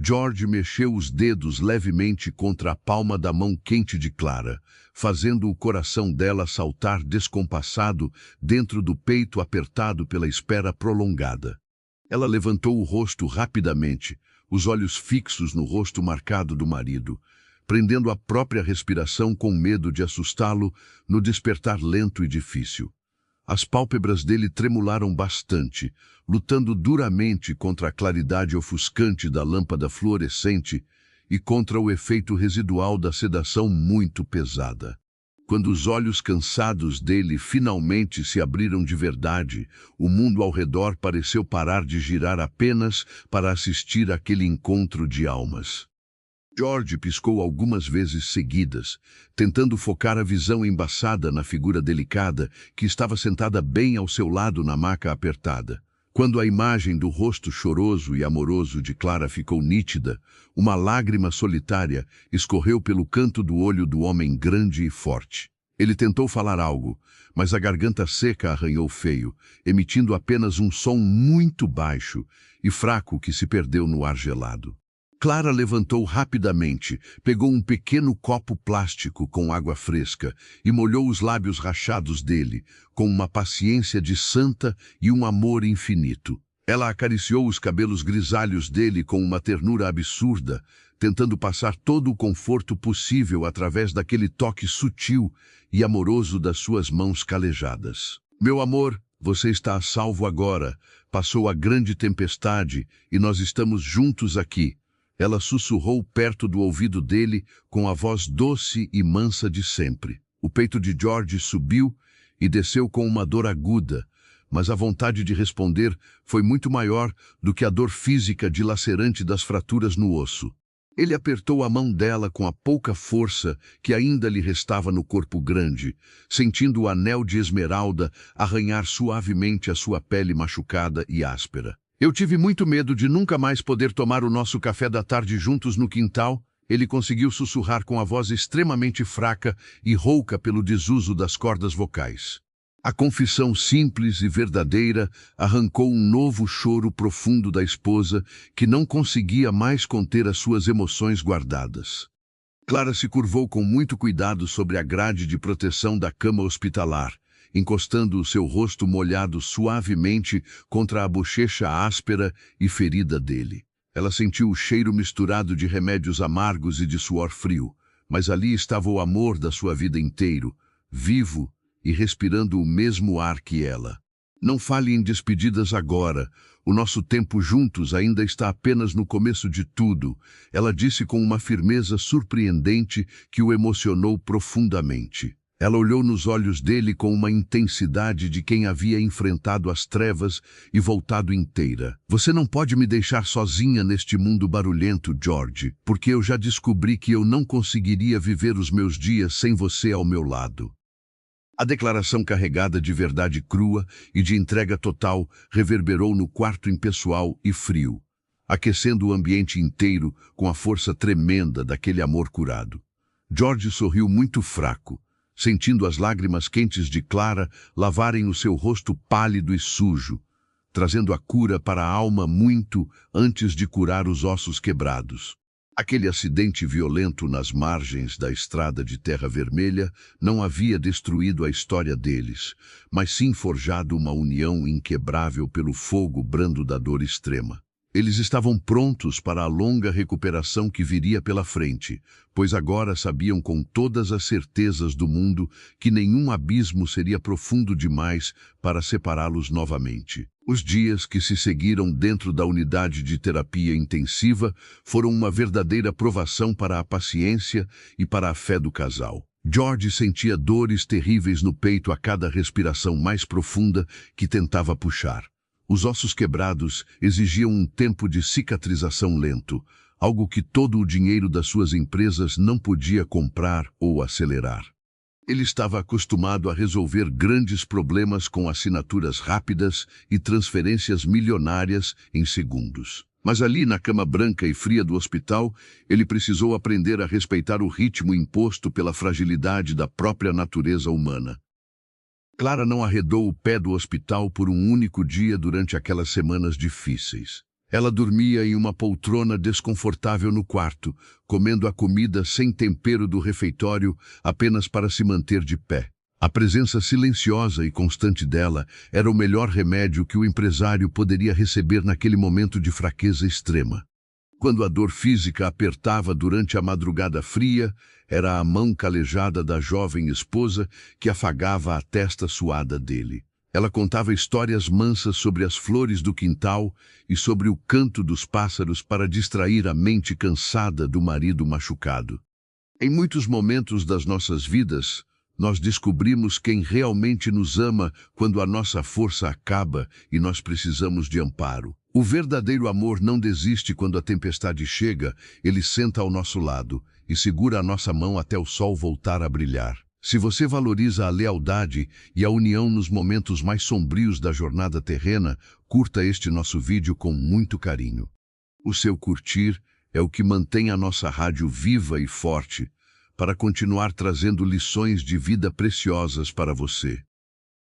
George mexeu os dedos levemente contra a palma da mão quente de Clara, fazendo o coração dela saltar descompassado dentro do peito apertado pela espera prolongada. Ela levantou o rosto rapidamente, os olhos fixos no rosto marcado do marido, prendendo a própria respiração com medo de assustá-lo no despertar lento e difícil. As pálpebras dele tremularam bastante, lutando duramente contra a claridade ofuscante da lâmpada fluorescente e contra o efeito residual da sedação muito pesada. Quando os olhos cansados dele finalmente se abriram de verdade, o mundo ao redor pareceu parar de girar apenas para assistir àquele encontro de almas. George piscou algumas vezes seguidas, tentando focar a visão embaçada na figura delicada que estava sentada bem ao seu lado na maca apertada. Quando a imagem do rosto choroso e amoroso de Clara ficou nítida, uma lágrima solitária escorreu pelo canto do olho do homem grande e forte. Ele tentou falar algo, mas a garganta seca arranhou feio, emitindo apenas um som muito baixo e fraco que se perdeu no ar gelado. Clara levantou rapidamente, pegou um pequeno copo plástico com água fresca e molhou os lábios rachados dele, com uma paciência de santa e um amor infinito. Ela acariciou os cabelos grisalhos dele com uma ternura absurda, tentando passar todo o conforto possível através daquele toque sutil e amoroso das suas mãos calejadas. Meu amor, você está a salvo agora. Passou a grande tempestade e nós estamos juntos aqui. Ela sussurrou perto do ouvido dele com a voz doce e mansa de sempre. O peito de George subiu e desceu com uma dor aguda, mas a vontade de responder foi muito maior do que a dor física dilacerante das fraturas no osso. Ele apertou a mão dela com a pouca força que ainda lhe restava no corpo grande, sentindo o anel de esmeralda arranhar suavemente a sua pele machucada e áspera. Eu tive muito medo de nunca mais poder tomar o nosso café da tarde juntos no quintal. Ele conseguiu sussurrar com a voz extremamente fraca e rouca pelo desuso das cordas vocais. A confissão simples e verdadeira arrancou um novo choro profundo da esposa que não conseguia mais conter as suas emoções guardadas. Clara se curvou com muito cuidado sobre a grade de proteção da cama hospitalar, encostando o seu rosto molhado suavemente contra a bochecha áspera e ferida dele. Ela sentiu o cheiro misturado de remédios amargos e de suor frio, mas ali estava o amor da sua vida inteiro, vivo e respirando o mesmo ar que ela. Não fale em despedidas agora. O nosso tempo juntos ainda está apenas no começo de tudo, ela disse com uma firmeza surpreendente que o emocionou profundamente. Ela olhou nos olhos dele com uma intensidade de quem havia enfrentado as trevas e voltado inteira. Você não pode me deixar sozinha neste mundo barulhento, George, porque eu já descobri que eu não conseguiria viver os meus dias sem você ao meu lado. A declaração carregada de verdade crua e de entrega total reverberou no quarto impessoal e frio, aquecendo o ambiente inteiro com a força tremenda daquele amor curado. George sorriu muito fraco, sentindo as lágrimas quentes de Clara lavarem o seu rosto pálido e sujo, trazendo a cura para a alma muito antes de curar os ossos quebrados. Aquele acidente violento nas margens da estrada de Terra Vermelha não havia destruído a história deles, mas sim forjado uma união inquebrável pelo fogo brando da dor extrema. Eles estavam prontos para a longa recuperação que viria pela frente, pois agora sabiam com todas as certezas do mundo que nenhum abismo seria profundo demais para separá-los novamente. Os dias que se seguiram dentro da unidade de terapia intensiva foram uma verdadeira provação para a paciência e para a fé do casal. George sentia dores terríveis no peito a cada respiração mais profunda que tentava puxar. Os ossos quebrados exigiam um tempo de cicatrização lento, algo que todo o dinheiro das suas empresas não podia comprar ou acelerar. Ele estava acostumado a resolver grandes problemas com assinaturas rápidas e transferências milionárias em segundos. Mas ali, na cama branca e fria do hospital, ele precisou aprender a respeitar o ritmo imposto pela fragilidade da própria natureza humana. Clara não arredou o pé do hospital por um único dia durante aquelas semanas difíceis. Ela dormia em uma poltrona desconfortável no quarto, comendo a comida sem tempero do refeitório apenas para se manter de pé. A presença silenciosa e constante dela era o melhor remédio que o empresário poderia receber naquele momento de fraqueza extrema. Quando a dor física apertava durante a madrugada fria, era a mão calejada da jovem esposa que afagava a testa suada dele. Ela contava histórias mansas sobre as flores do quintal e sobre o canto dos pássaros para distrair a mente cansada do marido machucado. Em muitos momentos das nossas vidas, Nós descobrimos quem realmente nos ama quando a nossa força acaba e nós precisamos de amparo. O verdadeiro amor não desiste quando a tempestade chega, ele senta ao nosso lado e segura a nossa mão até o sol voltar a brilhar. Se você valoriza a lealdade e a união nos momentos mais sombrios da jornada terrena, curta este nosso vídeo com muito carinho. O seu curtir é o que mantém a nossa rádio viva e forte, para continuar trazendo lições de vida preciosas para você.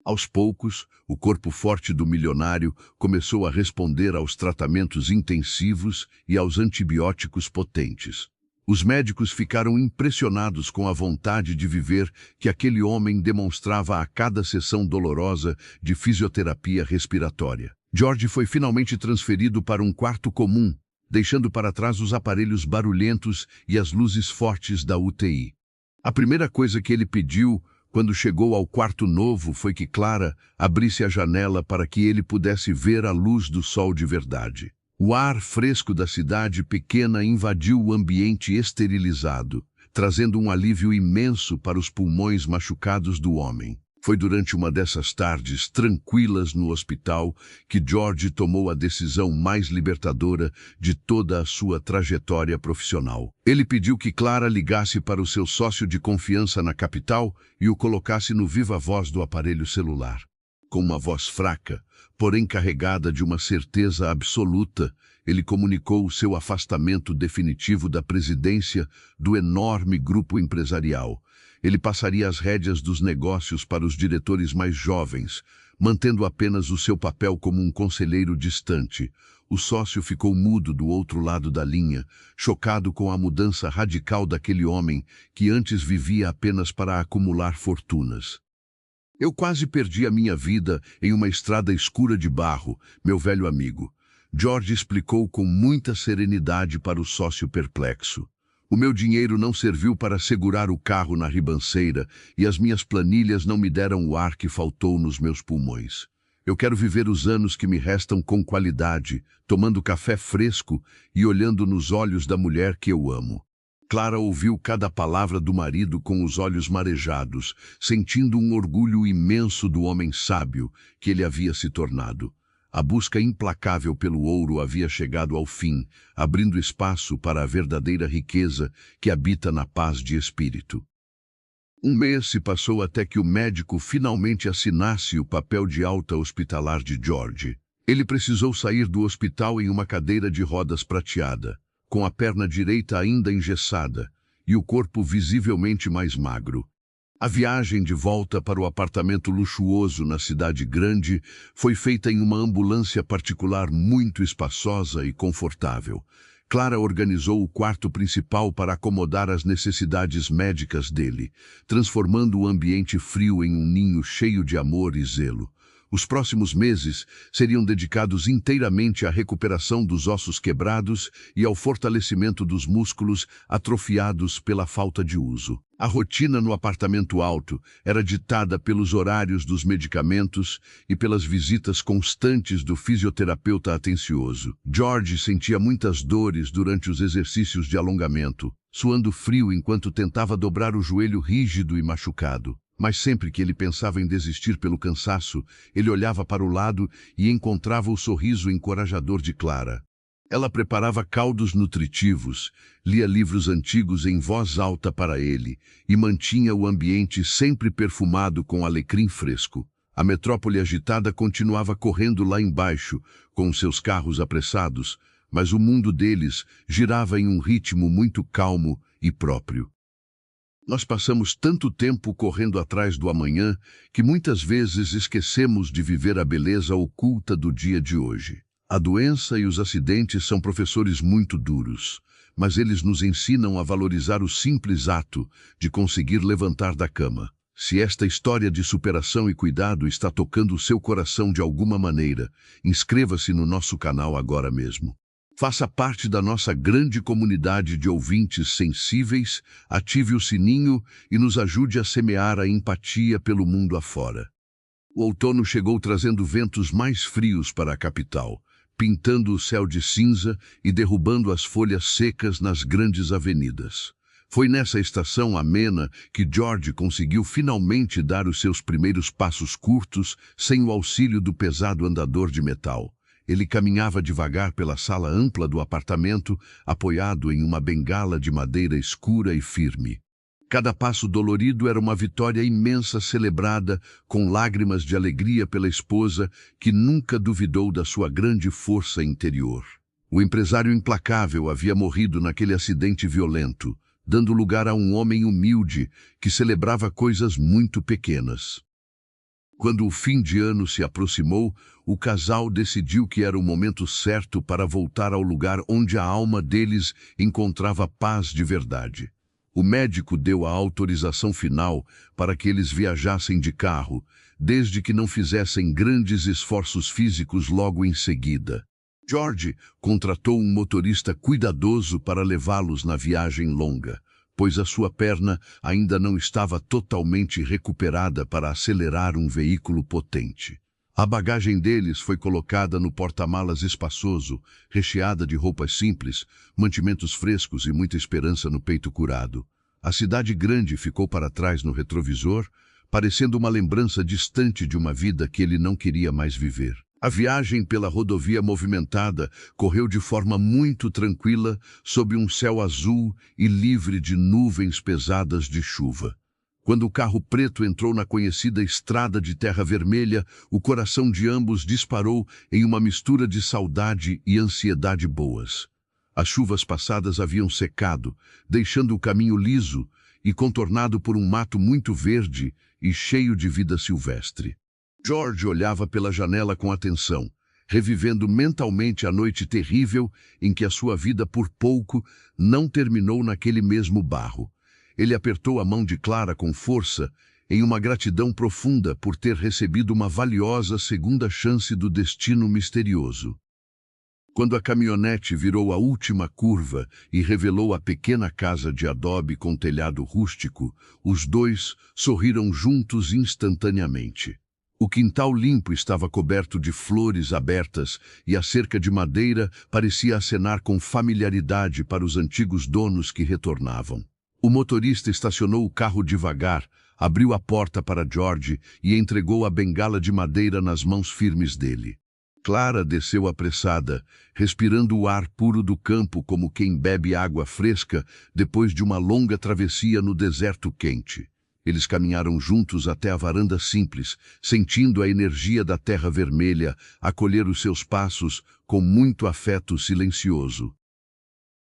Aos poucos, o corpo forte do milionário começou a responder aos tratamentos intensivos e aos antibióticos potentes. Os médicos ficaram impressionados com a vontade de viver que aquele homem demonstrava a cada sessão dolorosa de fisioterapia respiratória. George foi finalmente transferido para um quarto comum, deixando para trás os aparelhos barulhentos e as luzes fortes da UTI. A primeira coisa que ele pediu quando chegou ao quarto novo foi que Clara abrisse a janela para que ele pudesse ver a luz do sol de verdade. O ar fresco da cidade pequena invadiu o ambiente esterilizado, trazendo um alívio imenso para os pulmões machucados do homem. Foi durante uma dessas tardes tranquilas no hospital que George tomou a decisão mais libertadora de toda a sua trajetória profissional. Ele pediu que Clara ligasse para o seu sócio de confiança na capital e o colocasse no viva-voz do aparelho celular. Com uma voz fraca, porém carregada de uma certeza absoluta, ele comunicou o seu afastamento definitivo da presidência do enorme grupo empresarial. Ele passaria as rédeas dos negócios para os diretores mais jovens, mantendo apenas o seu papel como um conselheiro distante. O sócio ficou mudo do outro lado da linha, chocado com a mudança radical daquele homem que antes vivia apenas para acumular fortunas. Eu quase perdi a minha vida em uma estrada escura de barro, meu velho amigo. George explicou com muita serenidade para o sócio perplexo. O meu dinheiro não serviu para segurar o carro na ribanceira e as minhas planilhas não me deram o ar que faltou nos meus pulmões. Eu quero viver os anos que me restam com qualidade, tomando café fresco e olhando nos olhos da mulher que eu amo. Clara ouviu cada palavra do marido com os olhos marejados, sentindo um orgulho imenso do homem sábio que ele havia se tornado. A busca implacável pelo ouro havia chegado ao fim, abrindo espaço para a verdadeira riqueza que habita na paz de espírito. Um mês se passou até que o médico finalmente assinasse o papel de alta hospitalar de George. Ele precisou sair do hospital em uma cadeira de rodas prateada, com a perna direita ainda engessada e o corpo visivelmente mais magro. A viagem de volta para o apartamento luxuoso na cidade grande foi feita em uma ambulância particular muito espaçosa e confortável. Clara organizou o quarto principal para acomodar as necessidades médicas dele, transformando o ambiente frio em um ninho cheio de amor e zelo. Os próximos meses seriam dedicados inteiramente à recuperação dos ossos quebrados e ao fortalecimento dos músculos atrofiados pela falta de uso. A rotina no apartamento alto era ditada pelos horários dos medicamentos e pelas visitas constantes do fisioterapeuta atencioso. George sentia muitas dores durante os exercícios de alongamento, suando frio enquanto tentava dobrar o joelho rígido e machucado. Mas sempre que ele pensava em desistir pelo cansaço, ele olhava para o lado e encontrava o sorriso encorajador de Clara. Ela preparava caldos nutritivos, lia livros antigos em voz alta para ele e mantinha o ambiente sempre perfumado com alecrim fresco. A metrópole agitada continuava correndo lá embaixo, com seus carros apressados, mas o mundo deles girava em um ritmo muito calmo e próprio. Nós passamos tanto tempo correndo atrás do amanhã que muitas vezes esquecemos de viver a beleza oculta do dia de hoje. A doença e os acidentes são professores muito duros, mas eles nos ensinam a valorizar o simples ato de conseguir levantar da cama. Se esta história de superação e cuidado está tocando o seu coração de alguma maneira, inscreva-se no nosso canal agora mesmo. Faça parte da nossa grande comunidade de ouvintes sensíveis, ative o sininho e nos ajude a semear a empatia pelo mundo afora. O outono chegou trazendo ventos mais frios para a capital, pintando o céu de cinza e derrubando as folhas secas nas grandes avenidas. Foi nessa estação amena que George conseguiu finalmente dar os seus primeiros passos curtos sem o auxílio do pesado andador de metal. Ele caminhava devagar pela sala ampla do apartamento, apoiado em uma bengala de madeira escura e firme. Cada passo dolorido era uma vitória imensa celebrada com lágrimas de alegria pela esposa que nunca duvidou da sua grande força interior. O empresário implacável havia morrido naquele acidente violento, dando lugar a um homem humilde que celebrava coisas muito pequenas. Quando o fim de ano se aproximou, o casal decidiu que era o momento certo para voltar ao lugar onde a alma deles encontrava paz de verdade. O médico deu a autorização final para que eles viajassem de carro, desde que não fizessem grandes esforços físicos logo em seguida. George contratou um motorista cuidadoso para levá-los na viagem longa, pois a sua perna ainda não estava totalmente recuperada para acelerar um veículo potente. A bagagem deles foi colocada no porta-malas espaçoso, recheada de roupas simples, mantimentos frescos e muita esperança no peito curado. A cidade grande ficou para trás no retrovisor, parecendo uma lembrança distante de uma vida que ele não queria mais viver. A viagem pela rodovia movimentada correu de forma muito tranquila sob um céu azul e livre de nuvens pesadas de chuva. Quando o carro preto entrou na conhecida estrada de terra vermelha, o coração de ambos disparou em uma mistura de saudade e ansiedade boas. As chuvas passadas haviam secado, deixando o caminho liso e contornado por um mato muito verde e cheio de vida silvestre. George olhava pela janela com atenção, revivendo mentalmente a noite terrível em que a sua vida por pouco não terminou naquele mesmo barro. Ele apertou a mão de Clara com força, em uma gratidão profunda por ter recebido uma valiosa segunda chance do destino misterioso. Quando a caminhonete virou a última curva e revelou a pequena casa de adobe com telhado rústico, os dois sorriram juntos instantaneamente. O quintal limpo estava coberto de flores abertas e a cerca de madeira parecia acenar com familiaridade para os antigos donos que retornavam. O motorista estacionou o carro devagar, abriu a porta para George e entregou a bengala de madeira nas mãos firmes dele. Clara desceu apressada, respirando o ar puro do campo como quem bebe água fresca depois de uma longa travessia no deserto quente. Eles caminharam juntos até a varanda simples, sentindo a energia da terra vermelha acolher os seus passos com muito afeto silencioso.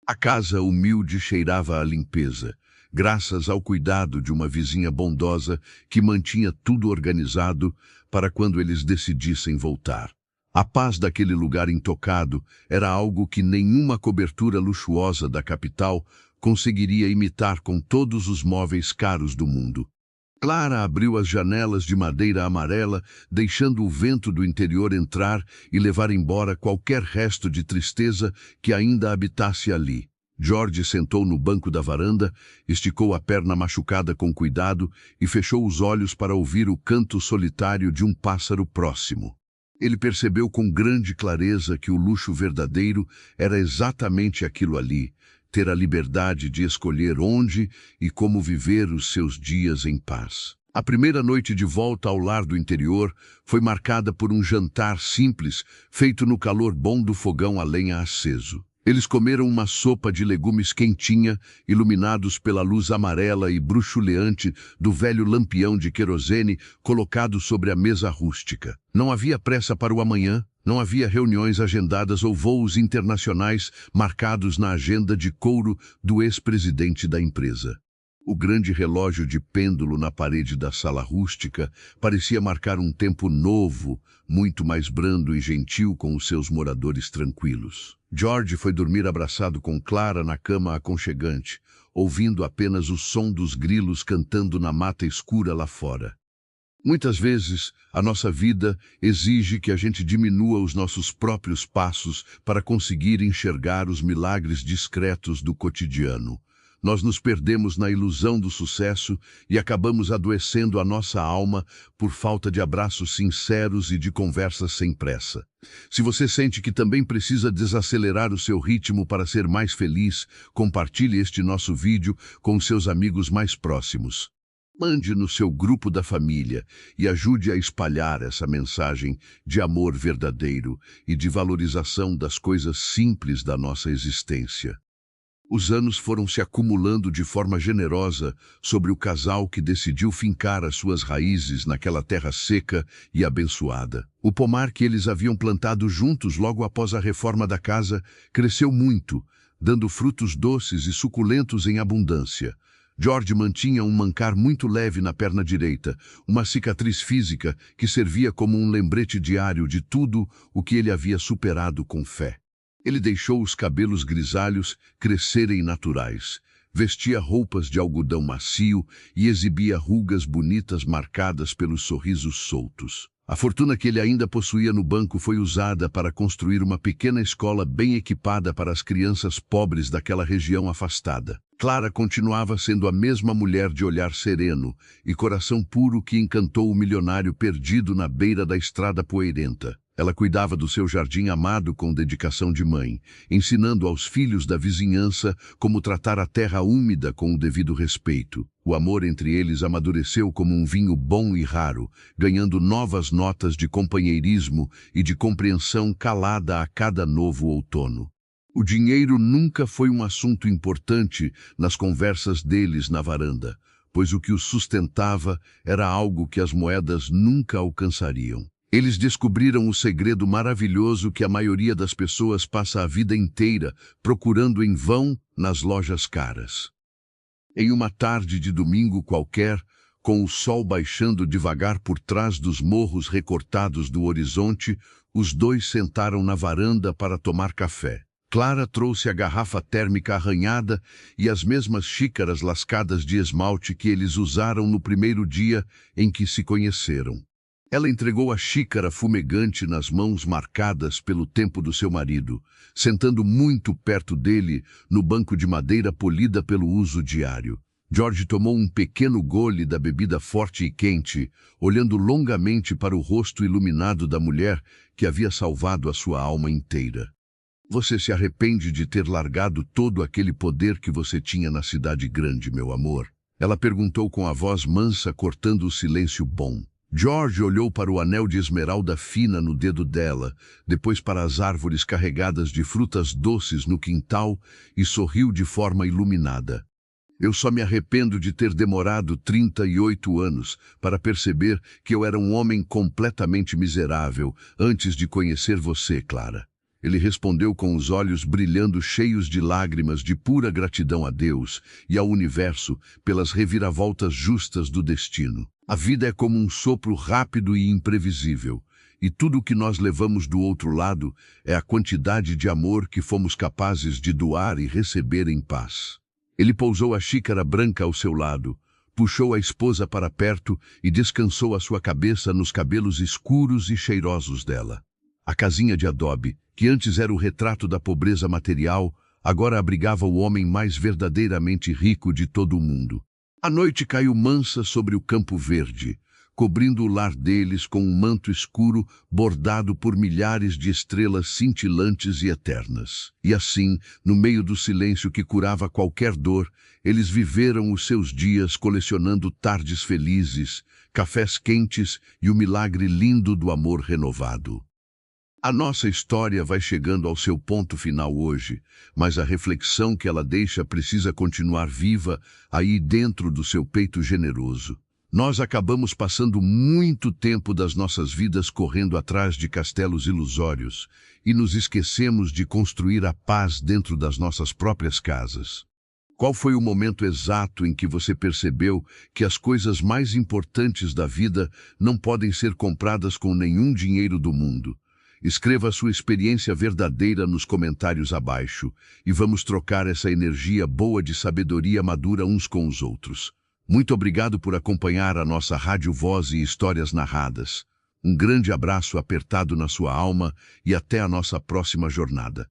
A casa humilde cheirava a limpeza, graças ao cuidado de uma vizinha bondosa que mantinha tudo organizado para quando eles decidissem voltar. A paz daquele lugar intocado era algo que nenhuma cobertura luxuosa da capital conseguiria imitar com todos os móveis caros do mundo. Clara abriu as janelas de madeira amarela, deixando o vento do interior entrar e levar embora qualquer resto de tristeza que ainda habitasse ali. George sentou no banco da varanda, esticou a perna machucada com cuidado e fechou os olhos para ouvir o canto solitário de um pássaro próximo. Ele percebeu com grande clareza que o luxo verdadeiro era exatamente aquilo ali, ter a liberdade de escolher onde e como viver os seus dias em paz. A primeira noite de volta ao lar do interior foi marcada por um jantar simples, feito no calor bom do fogão a lenha aceso. Eles comeram uma sopa de legumes quentinha, iluminados pela luz amarela e bruxuleante do velho lampião de querosene colocado sobre a mesa rústica. Não havia pressa para o amanhã, não havia reuniões agendadas ou voos internacionais marcados na agenda de couro do ex-presidente da empresa. O grande relógio de pêndulo na parede da sala rústica parecia marcar um tempo novo, muito mais brando e gentil com os seus moradores tranquilos. George foi dormir abraçado com Clara na cama aconchegante, ouvindo apenas o som dos grilos cantando na mata escura lá fora. Muitas vezes, a nossa vida exige que a gente diminua os nossos próprios passos para conseguir enxergar os milagres discretos do cotidiano. Nós nos perdemos na ilusão do sucesso e acabamos adoecendo a nossa alma por falta de abraços sinceros e de conversas sem pressa. Se você sente que também precisa desacelerar o seu ritmo para ser mais feliz, compartilhe este nosso vídeo com seus amigos mais próximos. Mande no seu grupo da família e ajude a espalhar essa mensagem de amor verdadeiro e de valorização das coisas simples da nossa existência. Os anos foram se acumulando de forma generosa sobre o casal que decidiu fincar as suas raízes naquela terra seca e abençoada. O pomar que eles haviam plantado juntos logo após a reforma da casa cresceu muito, dando frutos doces e suculentos em abundância. George mantinha um mancar muito leve na perna direita, uma cicatriz física que servia como um lembrete diário de tudo o que ele havia superado com fé. Ele deixou os cabelos grisalhos crescerem naturais, vestia roupas de algodão macio e exibia rugas bonitas marcadas pelos sorrisos soltos. A fortuna que ele ainda possuía no banco foi usada para construir uma pequena escola bem equipada para as crianças pobres daquela região afastada. Clara continuava sendo a mesma mulher de olhar sereno e coração puro que encantou o milionário perdido na beira da estrada poeirenta. Ela cuidava do seu jardim amado com dedicação de mãe, ensinando aos filhos da vizinhança como tratar a terra úmida com o devido respeito. O amor entre eles amadureceu como um vinho bom e raro, ganhando novas notas de companheirismo e de compreensão calada a cada novo outono. O dinheiro nunca foi um assunto importante nas conversas deles na varanda, pois o que os sustentava era algo que as moedas nunca alcançariam. Eles descobriram o segredo maravilhoso que a maioria das pessoas passa a vida inteira procurando em vão nas lojas caras. Em uma tarde de domingo qualquer, com o sol baixando devagar por trás dos morros recortados do horizonte, os dois sentaram na varanda para tomar café. Clara trouxe a garrafa térmica arranhada e as mesmas xícaras lascadas de esmalte que eles usaram no primeiro dia em que se conheceram. Ela entregou a xícara fumegante nas mãos marcadas pelo tempo do seu marido, sentando muito perto dele no banco de madeira polida pelo uso diário. George tomou um pequeno gole da bebida forte e quente, olhando longamente para o rosto iluminado da mulher que havia salvado a sua alma inteira. Você se arrepende de ter largado todo aquele poder que você tinha na cidade grande, meu amor? Ela perguntou com a voz mansa, cortando o silêncio bom. George olhou para o anel de esmeralda fina no dedo dela, depois para as árvores carregadas de frutas doces no quintal e sorriu de forma iluminada. Eu só me arrependo de ter demorado 38 anos para perceber que eu era um homem completamente miserável antes de conhecer você, Clara. Ele respondeu com os olhos brilhando, cheios de lágrimas de pura gratidão a Deus e ao universo pelas reviravoltas justas do destino. A vida é como um sopro rápido e imprevisível, e tudo o que nós levamos do outro lado é a quantidade de amor que fomos capazes de doar e receber em paz. Ele pousou a xícara branca ao seu lado, puxou a esposa para perto e descansou a sua cabeça nos cabelos escuros e cheirosos dela. A casinha de adobe, que antes era o retrato da pobreza material, agora abrigava o homem mais verdadeiramente rico de todo o mundo. A noite caiu mansa sobre o campo verde, cobrindo o lar deles com um manto escuro bordado por milhares de estrelas cintilantes e eternas. E assim, no meio do silêncio que curava qualquer dor, eles viveram os seus dias colecionando tardes felizes, cafés quentes e o milagre lindo do amor renovado. A nossa história vai chegando ao seu ponto final hoje, mas a reflexão que ela deixa precisa continuar viva aí dentro do seu peito generoso. Nós acabamos passando muito tempo das nossas vidas correndo atrás de castelos ilusórios e nos esquecemos de construir a paz dentro das nossas próprias casas. Qual foi o momento exato em que você percebeu que as coisas mais importantes da vida não podem ser compradas com nenhum dinheiro do mundo? Escreva a sua experiência verdadeira nos comentários abaixo e vamos trocar essa energia boa de sabedoria madura uns com os outros. Muito obrigado por acompanhar a nossa Rádio Voz e Histórias Narradas. Um grande abraço apertado na sua alma e até a nossa próxima jornada.